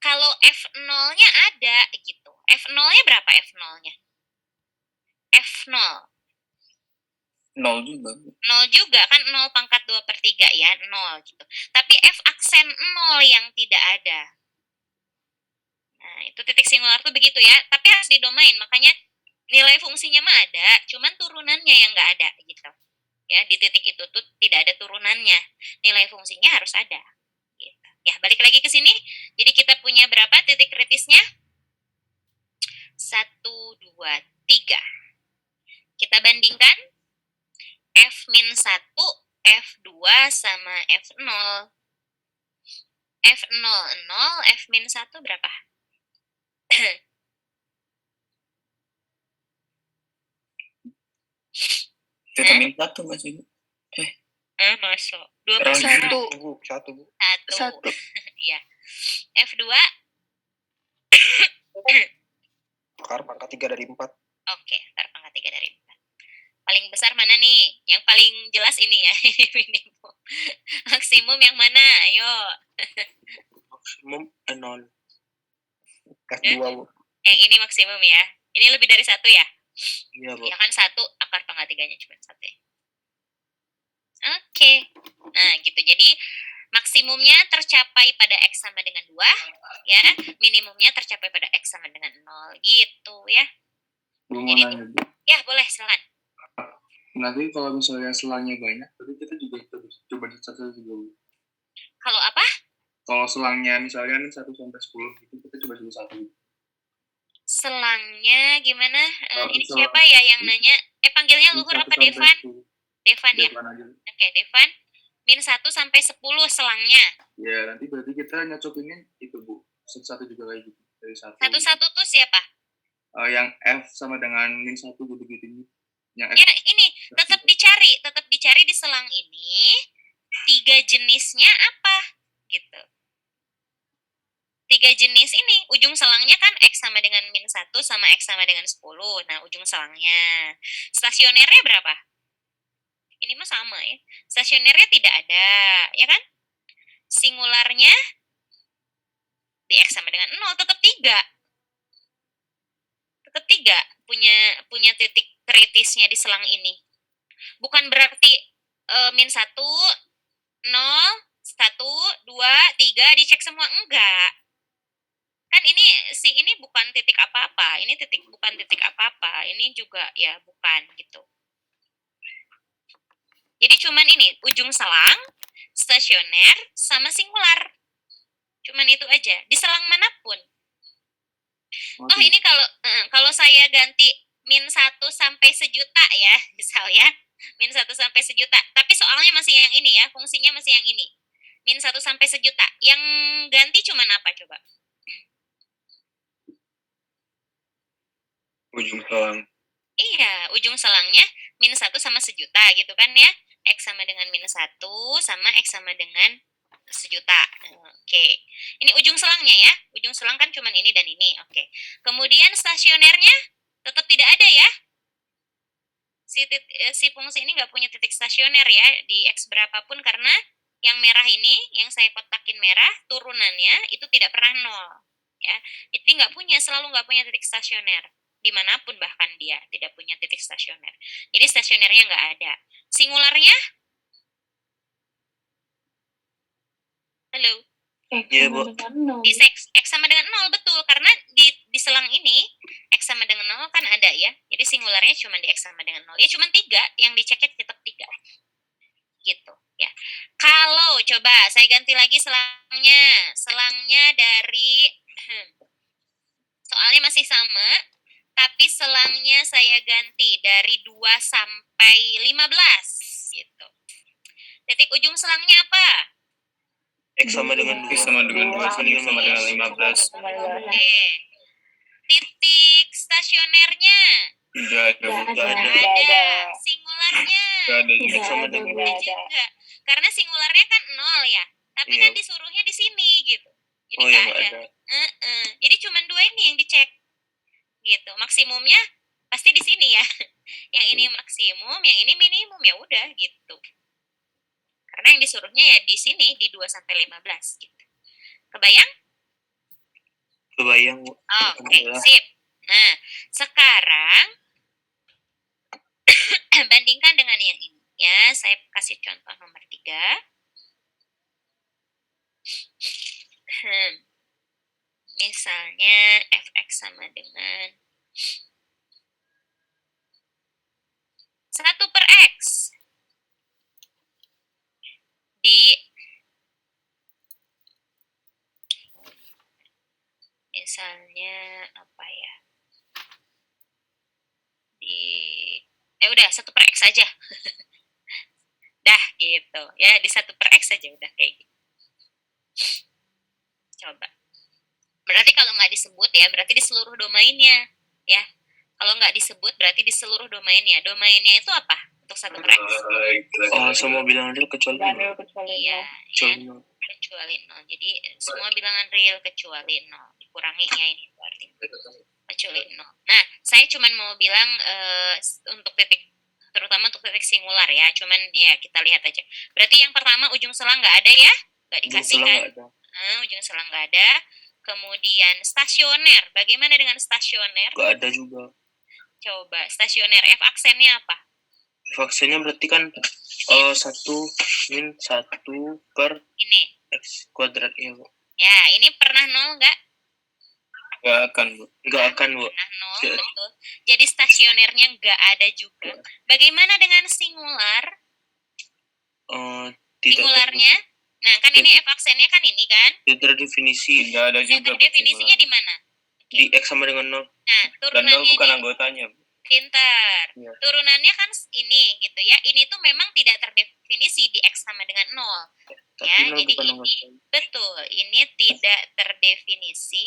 kalau F0-nya ada gitu. F0-nya berapa F0-nya? F0. 0 juga, Bu. 0 juga kan 0 pangkat 2 per 3 ya, 0 gitu. Tapi F aksen 0 yang tidak ada. Nah, itu titik singular tuh begitu ya. Tapi harus di domain, makanya nilai fungsinya mah ada, cuman turunannya yang nggak ada gitu. Ya, di titik itu tuh tidak ada turunannya. Nilai fungsinya harus ada. Gitu. Ya, balik lagi ke sini. Jadi kita punya berapa titik kritisnya? 1, 2, 3. Kita bandingkan F-1, F2 sama F0. F0, 0, F-1 berapa? Tetap min 1 masih, Bu. Masuk. 2 per Terus. 1. Bu. 1. Iya. F2. Akar pangkat 3 dari 4. Oke, akar pangkat 3 dari 4. Paling besar mana nih? Yang paling jelas ini ya. Minimum. Maksimum yang mana? Ayo. Maksimum 0. F2, Bu. Yang ini maksimum ya. Ini lebih dari 1 ya? Iya Bu. Ya kan 1, akar pangkat 3-nya cuma 1 ya. Oke. Nah, gitu. Jadi maksimumnya tercapai pada X sama dengan 2, ya. Minimumnya tercapai pada X sama dengan 0, gitu ya. Gue mau Jadi, nanya, Bu. ya, boleh, silakan. Nanti kalau misalnya selangnya banyak, tapi kita juga coba dicatat juga, Bu. Kalau apa? Kalau selangnya misalnya 1 sampai 10 gitu, kita coba satu-satu. Selangnya gimana? Ini Selang- siapa ya yang nanya? Panggilnya Min Luhur 1 apa sampai Devan? 10. Devan ya? Devan aja. Oke, Devan. Min 1 sampai 10 selangnya. Ya, nanti berarti kita nyocokinnya itu, Bu. Satu-satu juga kayak gitu. Dari 1. Satu-satu tuh siapa? Yang F sama dengan min 1 gitu-gitu. Yang F. Ya, ini tetap dicari di selang ini 3 jenisnya apa gitu. 3 jenis ini, ujung selangnya kan X sama dengan min 1 sama X sama dengan 10. Nah, ujung selangnya. Stasionernya berapa? Ini mah sama ya. Stasionernya tidak ada, ya kan? Singularnya di X sama dengan 0, tetap 3. Tetap 3 punya titik kritisnya di selang ini. Bukan berarti min 1, 0, 1, 2, 3 dicek semua, enggak. Kan ini bukan titik apa-apa, ini bukan titik apa-apa, ini juga ya bukan gitu. Jadi cuman ini ujung selang, stasioner sama singular, cuman itu aja di selang manapun. Toh ini kalau saya ganti min 1 sampai sejuta ya, misal ya, min 1 sampai sejuta, tapi soalnya masih yang ini ya, fungsinya masih yang ini, min 1 sampai sejuta, yang ganti cuman apa coba? Ujung selang. Iya, ujung selangnya min 1 sama sejuta gitu kan ya. X sama dengan min 1 sama X sama dengan sejuta. Oke. Ini ujung selangnya ya. Ujung selang kan cuman ini dan ini. Oke. Kemudian stasionernya tetap tidak ada ya. Si fungsi ini nggak punya titik stasioner ya di X berapapun, karena yang merah ini, yang saya kotakin merah, turunannya itu tidak pernah 0. Ya. Jadi selalu nggak punya titik stasioner. Dimanapun bahkan dia tidak punya titik stasioner. Jadi stasionernya nggak ada. Singularnya? Halo? Iya, Bu. Di X sama dengan 0, betul. Karena di selang ini, X sama dengan 0 kan ada ya. Jadi singularnya cuma di X sama dengan 0. Ya cuma 3, yang diceknya tetap 3. Gitu ya. Kalau, coba saya ganti lagi selangnya. Selangnya dari, soalnya masih sama, tapi selangnya saya ganti dari 2 sampai 15 gitu. Titik ujung selangnya apa? X sama dengan X sama dengan 2, X sama dengan 15. Oke. Titik stasionernya Tidak ada. ada. Singularnya Tidak ada. X sama dengan ada juga. Karena singularnya kan 0 ya. Tapi Iya. kan disuruhnya di sini gitu. Jadi Oh, yang nggak nggak ada. ada. Jadi cuma 2 ini yang dicek. Gitu. Maksimumnya pasti di sini ya. Yang ini maksimum, yang ini minimum, ya udah gitu. Karena yang disuruhnya ya di sini di 2 sampai 15 gitu. Kebayang? Kebayang, Bu. Oke, Alhamdulillah. sip. Nah, sekarang bandingkan dengan yang ini ya. Saya kasih contoh nomor 3. Misalnya fx sama dengan 1/x di misalnya apa ya, di udah 1/x aja. Dah gitu ya, di 1/x aja udah kayak gitu. Coba, berarti kalau nggak disebut ya berarti di seluruh domainnya ya. Kalau nggak disebut berarti di seluruh domainnya. Domainnya itu apa untuk 1/x? Oh, semua bilangan real kecuali Bandel 0. kecuali Iya, Kecuali ya, 0. kecuali 0. Jadi semua bilangan real kecuali 0. Dikurangi ya ini berarti. Kecuali 0. Nah, saya cuman mau bilang untuk titik, terutama untuk titik singular ya. Cuman ya kita lihat aja. Berarti yang pertama ujung selang nggak ada ya? Nggak Ujung dikasih selang kan? nggak ada. Ujung selang nggak ada. Kemudian stasioner. Bagaimana dengan stasioner? Nggak ada juga. Coba, stasioner F aksennya apa? Vaksinnya berarti kan 1 min 1 per Ini. X kuadrat ya, Bu. Ya, ini pernah 0 nggak? Nggak akan, Bu. Nggak akan, Bu. Pernah 0, Iya. betul. Jadi stasionernya nggak ada juga. Bagaimana dengan singular? Tidak Singularnya? Nah, kan ini F aksennya kan ini kan. Itu terdefinisi Tidak ada juga. Bu. Definisinya di mana? Oke. di X sama dengan 0. Nah, Dan nol turunannya bukan ini anggotanya. Bu. pintar. Iya. Turunannya kan ini gitu ya. Ini tuh memang tidak terdefinisi di X sama dengan 0. Tapi Ya, 0 jadi bukan ini anggota. betul. Ini tidak terdefinisi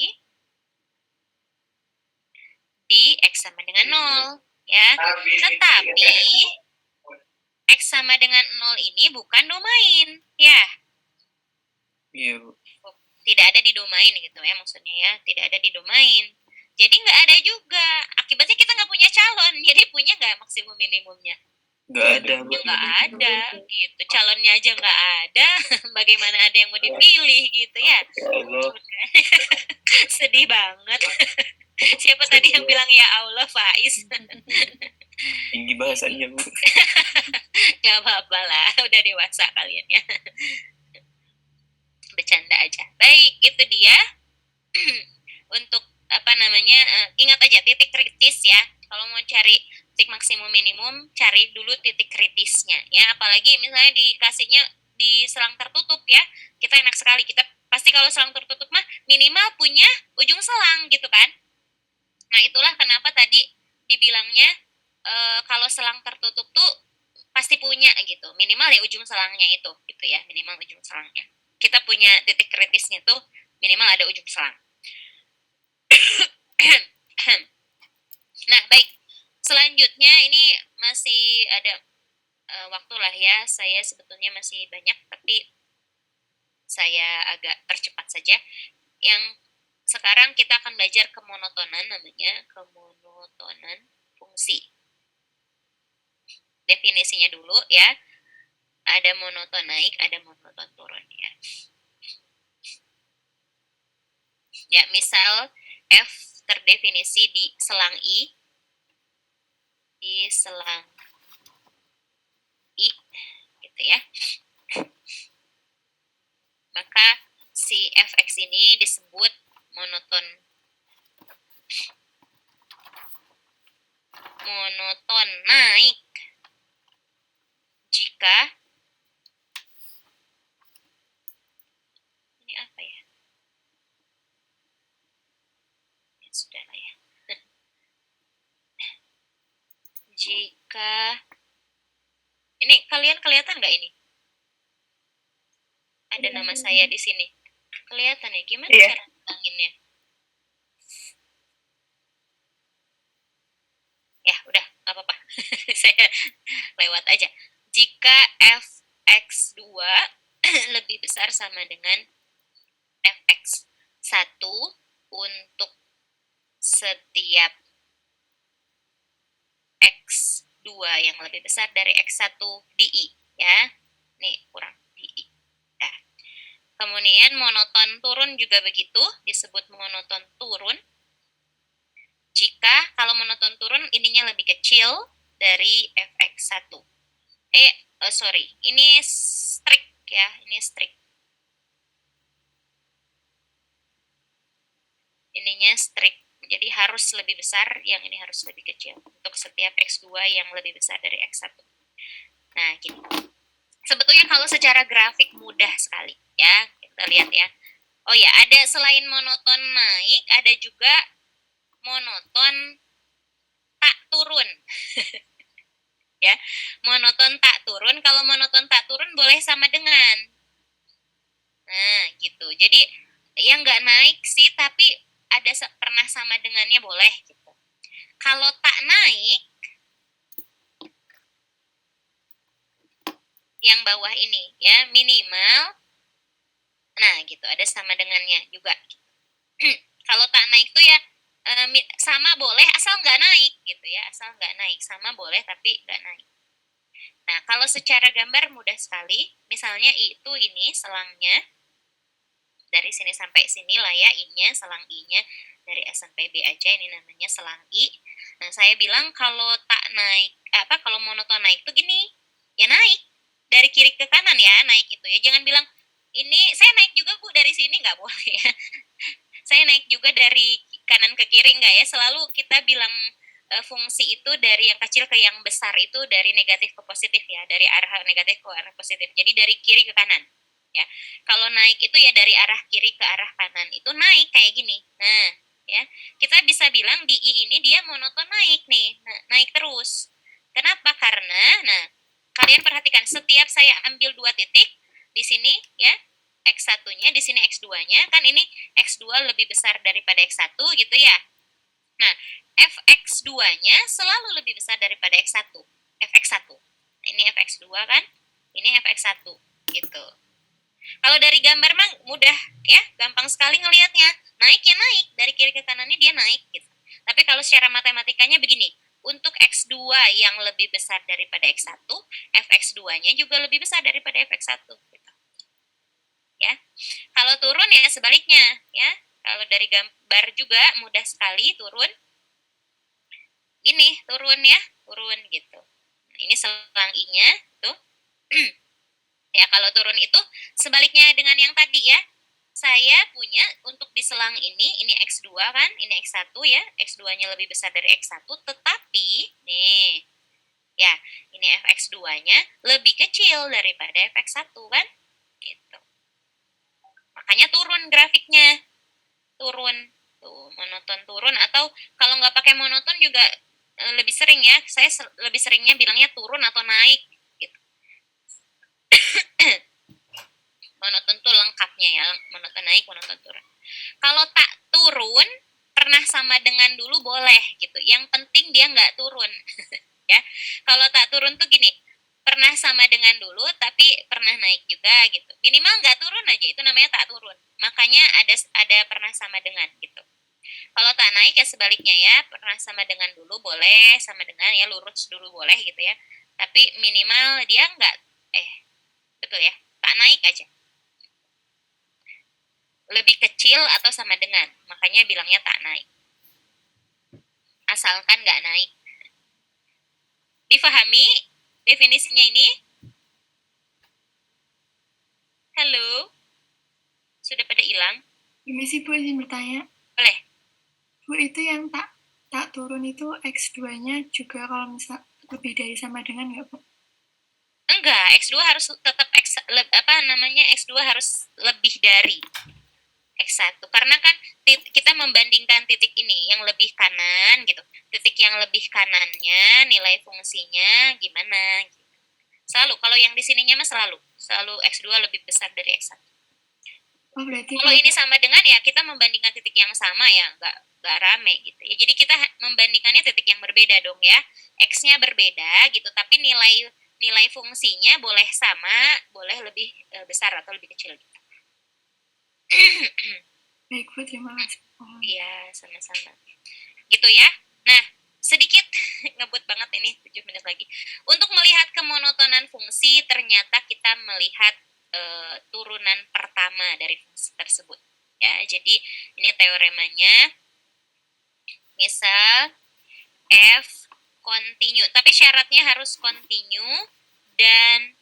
di X sama dengan 0. Ya. Tetapi X sama dengan 0 ini bukan domain. Ya. Iya, Bu. Tidak ada di domain gitu ya maksudnya ya. Tidak ada di domain. Jadi nggak ada juga. Akibatnya kita nggak punya calon. Jadi punya nggak maksimum minimumnya? Nggak ada. Bu. Ya nggak ada gitu. Calonnya aja nggak ada. Bagaimana ada yang mau dipilih gitu ya? Ya Allah. Sedih banget. Siapa tadi yang bilang ya Allah Faiz? Tinggi bahasanya, Bu. Nggak apa-apa lah. Udah dewasa kalian ya. Bercanda aja. Baik, itu dia. Untuk apa namanya, ingat aja titik kritis ya. Kalau mau cari titik maksimum minimum, cari dulu titik kritisnya ya. Apalagi misalnya dikasihnya di selang tertutup ya, kita enak sekali. Kita pasti kalau selang tertutup mah minimal punya ujung selang gitu kan. Nah itulah kenapa tadi dibilangnya kalau selang tertutup tuh pasti punya gitu. Minimal ya ujung selangnya itu gitu ya, minimal ujung selangnya. Kita punya titik kritisnya tuh minimal ada ujung selang. Nah, baik. Selanjutnya ini masih ada waktu lah ya. Saya sebetulnya masih banyak, tapi saya agak percepat saja. Yang sekarang kita akan belajar kemonotonan, namanya kemonotonan fungsi. Definisinya dulu ya. Ada monoton naik, ada monoton turun ya. Ya, misal F terdefinisi di selang I, gitu ya. Maka si Fx ini disebut monoton naik jika ini apa ya? Ya sudah lah ya. Jika ini kalian kelihatan nggak ini? Ada nama saya di sini. Kelihatan ya? Gimana Iya. cara ngilanginnya? Ya udah, nggak apa-apa. Saya lewat aja. Jika Fx2 lebih besar sama dengan Fx1 untuk setiap X2 yang lebih besar dari X1 di I ya. Nih kurang di I. Nah. Kemudian monoton turun juga begitu, disebut monoton turun. Jika kalau monoton turun ininya lebih kecil dari Fx1. Ini strict ya, ini strict. Ininya strict. Jadi harus lebih besar, yang ini harus lebih kecil. Untuk setiap X2 yang lebih besar dari X1. Nah, gini. Sebetulnya kalau secara grafik mudah sekali ya. Kita lihat ya. Oh ya, ada selain monoton naik, ada juga monoton tak turun. Ya, monoton tak turun. Kalau monoton tak turun boleh sama dengan. Nah, gitu. Jadi yang nggak naik sih, tapi ada pernah sama dengannya boleh gitu. Kalau tak naik, yang bawah ini ya minimal. Nah, gitu. Ada sama dengannya juga. Kalau tak naik tuh ya sama boleh asal nggak naik gitu ya, asal nggak naik, sama boleh tapi nggak naik. Nah kalau secara gambar mudah sekali, misalnya I itu ini selangnya dari sini sampai sini lah ya, I-nya, selang I-nya dari A sampai B aja, ini namanya selang I. Nah saya bilang kalau tak naik kalau monoton naik tuh gini ya, naik dari kiri ke kanan ya, naik itu ya, jangan bilang ini saya naik juga Bu dari sini, nggak boleh ya. Saya naik juga dari kanan ke kiri, enggak ya. Selalu kita bilang fungsi itu dari yang kecil ke yang besar itu dari negatif ke positif ya. Dari arah negatif ke arah positif. Jadi dari kiri ke kanan. ya. Kalau naik itu ya dari arah kiri ke arah kanan, itu naik kayak gini. Nah, ya, kita bisa bilang di I ini dia monoton naik nih, naik terus. Kenapa? Karena, nah, kalian perhatikan setiap saya ambil 2 titik di sini ya, X1-nya, di sini X2-nya, kan ini X2 lebih besar daripada X1 gitu ya. Nah, Fx2-nya selalu lebih besar daripada X1, Fx1. Nah, ini Fx2 kan, ini Fx1 gitu. Kalau dari gambar mah mudah ya, gampang sekali ngelihatnya. Naik ya naik, dari kiri ke kanannya dia naik gitu. Tapi kalau secara matematikanya begini, untuk X2 yang lebih besar daripada X1, Fx2-nya juga lebih besar daripada Fx1 gitu. Ya. Kalau turun ya sebaliknya ya. Kalau dari gambar juga mudah sekali turun. Ini turun ya, turun gitu. Nah, ini selang I-nya tuh. Ya, kalau turun itu sebaliknya dengan yang tadi ya. Saya punya untuk di selang ini X2 kan, ini X1 ya, X2-nya lebih besar dari X1, tetapi nih, ya, ini Fx2-nya lebih kecil daripada Fx1 kan, gitu. Makanya turun grafiknya, turun, tuh, monoton turun, atau kalau nggak pakai monoton juga lebih sering ya, saya lebih seringnya bilangnya turun atau naik, gitu. Monoton tuh lengkapnya ya, monoton naik, monoton turun. Kalau tak turun, pernah sama dengan dulu boleh gitu. Yang penting dia nggak turun, ya. Kalau tak turun tuh gini, pernah sama dengan dulu, tapi pernah naik juga gitu. Minimal nggak turun aja, itu namanya tak turun. Makanya ada pernah sama dengan gitu. Kalau tak naik ya sebaliknya ya, pernah sama dengan dulu boleh, sama dengan ya lurus dulu boleh gitu ya. Tapi minimal dia nggak, betul ya, tak naik aja. Lebih kecil atau sama dengan, makanya bilangnya tak naik. Asalkan nggak naik. Difahami definisinya ini? Halo? Sudah pada hilang? Ini sih Bu izin bertanya. Boleh. Bu, itu yang tak turun itu X2-nya juga kalau misal lebih dari sama dengan nggak, Bu? Enggak, X2 harus tetap X2 harus lebih dari X1. Karena kan kita membandingkan titik ini yang lebih kanan gitu. Titik yang lebih kanannya nilai fungsinya gimana gitu. Selalu kalau yang di sininya mah selalu X2 lebih besar dari X1. Oh, berarti Kalau ini sama dengan ya kita membandingkan titik yang sama ya, nggak rame gitu ya. Jadi kita membandingkannya titik yang berbeda dong ya. X-nya berbeda gitu, tapi nilai fungsinya boleh sama, boleh lebih besar atau lebih kecil gitu. baik Bu, terima kasih. Iya, sama-sama. Gitu ya. Nah, sedikit ngebut banget ini 7 menit lagi. Untuk melihat kemonotonan fungsi, ternyata kita melihat turunan pertama dari fungsi tersebut. Ya, jadi ini teoremanya. Misal F continue, tapi syaratnya harus continue dan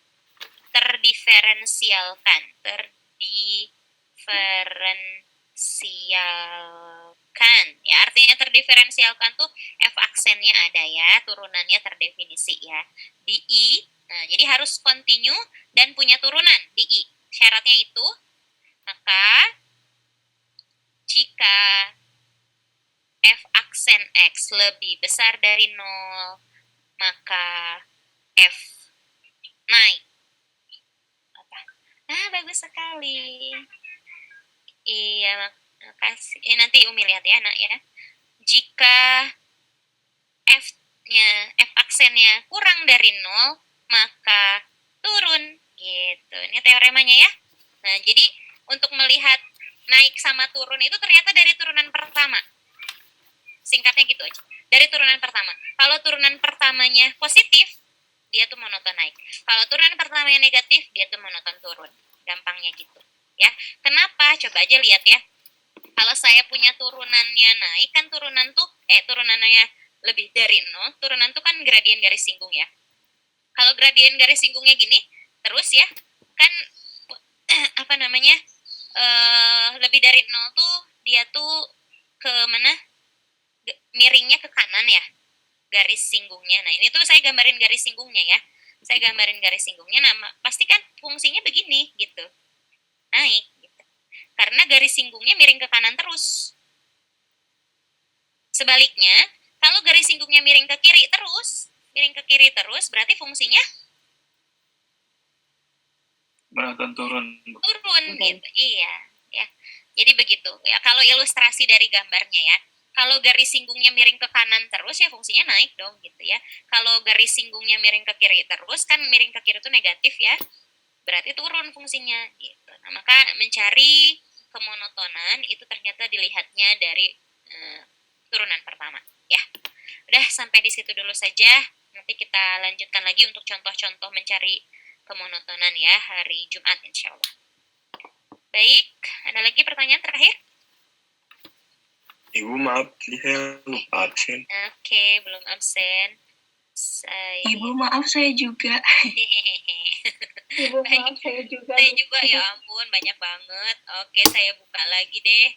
terdiferensialkan. Ya, artinya terdiferensialkan tuh F aksennya ada ya, turunannya terdefinisi ya. Di I, nah jadi harus continue dan punya turunan di I. Syaratnya itu, maka jika F aksen X lebih besar dari 0, maka F naik. Apa? Bagus sekali. Iya, makasih. Nanti Umi lihat ya, Nak ya. Jika F aksennya kurang dari 0, maka turun. Gitu. Ini teoremanya ya. Nah, jadi untuk melihat naik sama turun itu ternyata dari turunan pertama. Singkatnya gitu aja. Dari turunan pertama. Kalau turunan pertamanya positif, dia tuh monoton naik. Kalau turunan pertamanya negatif, dia tuh monoton turun. Gampangnya gitu. Ya, kenapa? Coba aja lihat ya. Kalau saya punya turunannya naik, kan turunannya lebih dari 0, turunan tuh kan gradien garis singgung ya. Kalau gradien garis singgungnya gini, terus ya, kan lebih dari 0 tuh dia tuh ke mana? Miringnya ke kanan ya, garis singgungnya. Nah, ini tuh saya gambarin garis singgungnya ya. Saya gambarin garis singgungnya, nah pasti kan fungsinya begini gitu. naik gitu. Karena garis singgungnya miring ke kanan terus. Sebaliknya, kalau garis singgungnya miring ke kiri terus, berarti fungsinya Akan turun. turun gitu. Iya, ya. Jadi begitu. Ya, kalau ilustrasi dari gambarnya ya. Kalau garis singgungnya miring ke kanan terus ya fungsinya naik dong gitu ya. Kalau garis singgungnya miring ke kiri terus kan miring ke kiri itu negatif ya. Berarti turun fungsinya gitu. Nah, maka mencari kemonotonan itu ternyata dilihatnya dari turunan pertama ya. Udah sampai di situ dulu saja. Nanti kita lanjutkan lagi untuk contoh-contoh mencari kemonotonan ya hari Jumat insya Allah. Baik, ada lagi pertanyaan terakhir? Ibu maaf, tadi saya lupa absen. Oke, belum absen. Ibu maaf saya juga. Ibu maaf saya juga. Saya juga ya ampun banyak banget. Oke, saya buka lagi deh.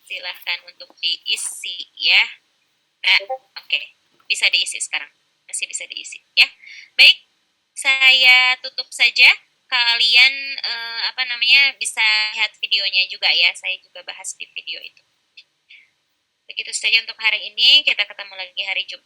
Silahkan untuk diisi ya. Oke, bisa diisi sekarang. Masih bisa diisi ya. Baik, saya tutup saja. Kalian bisa lihat videonya juga ya. Saya juga bahas di video itu. Begitu saja untuk hari ini. Kita ketemu lagi hari Jumat.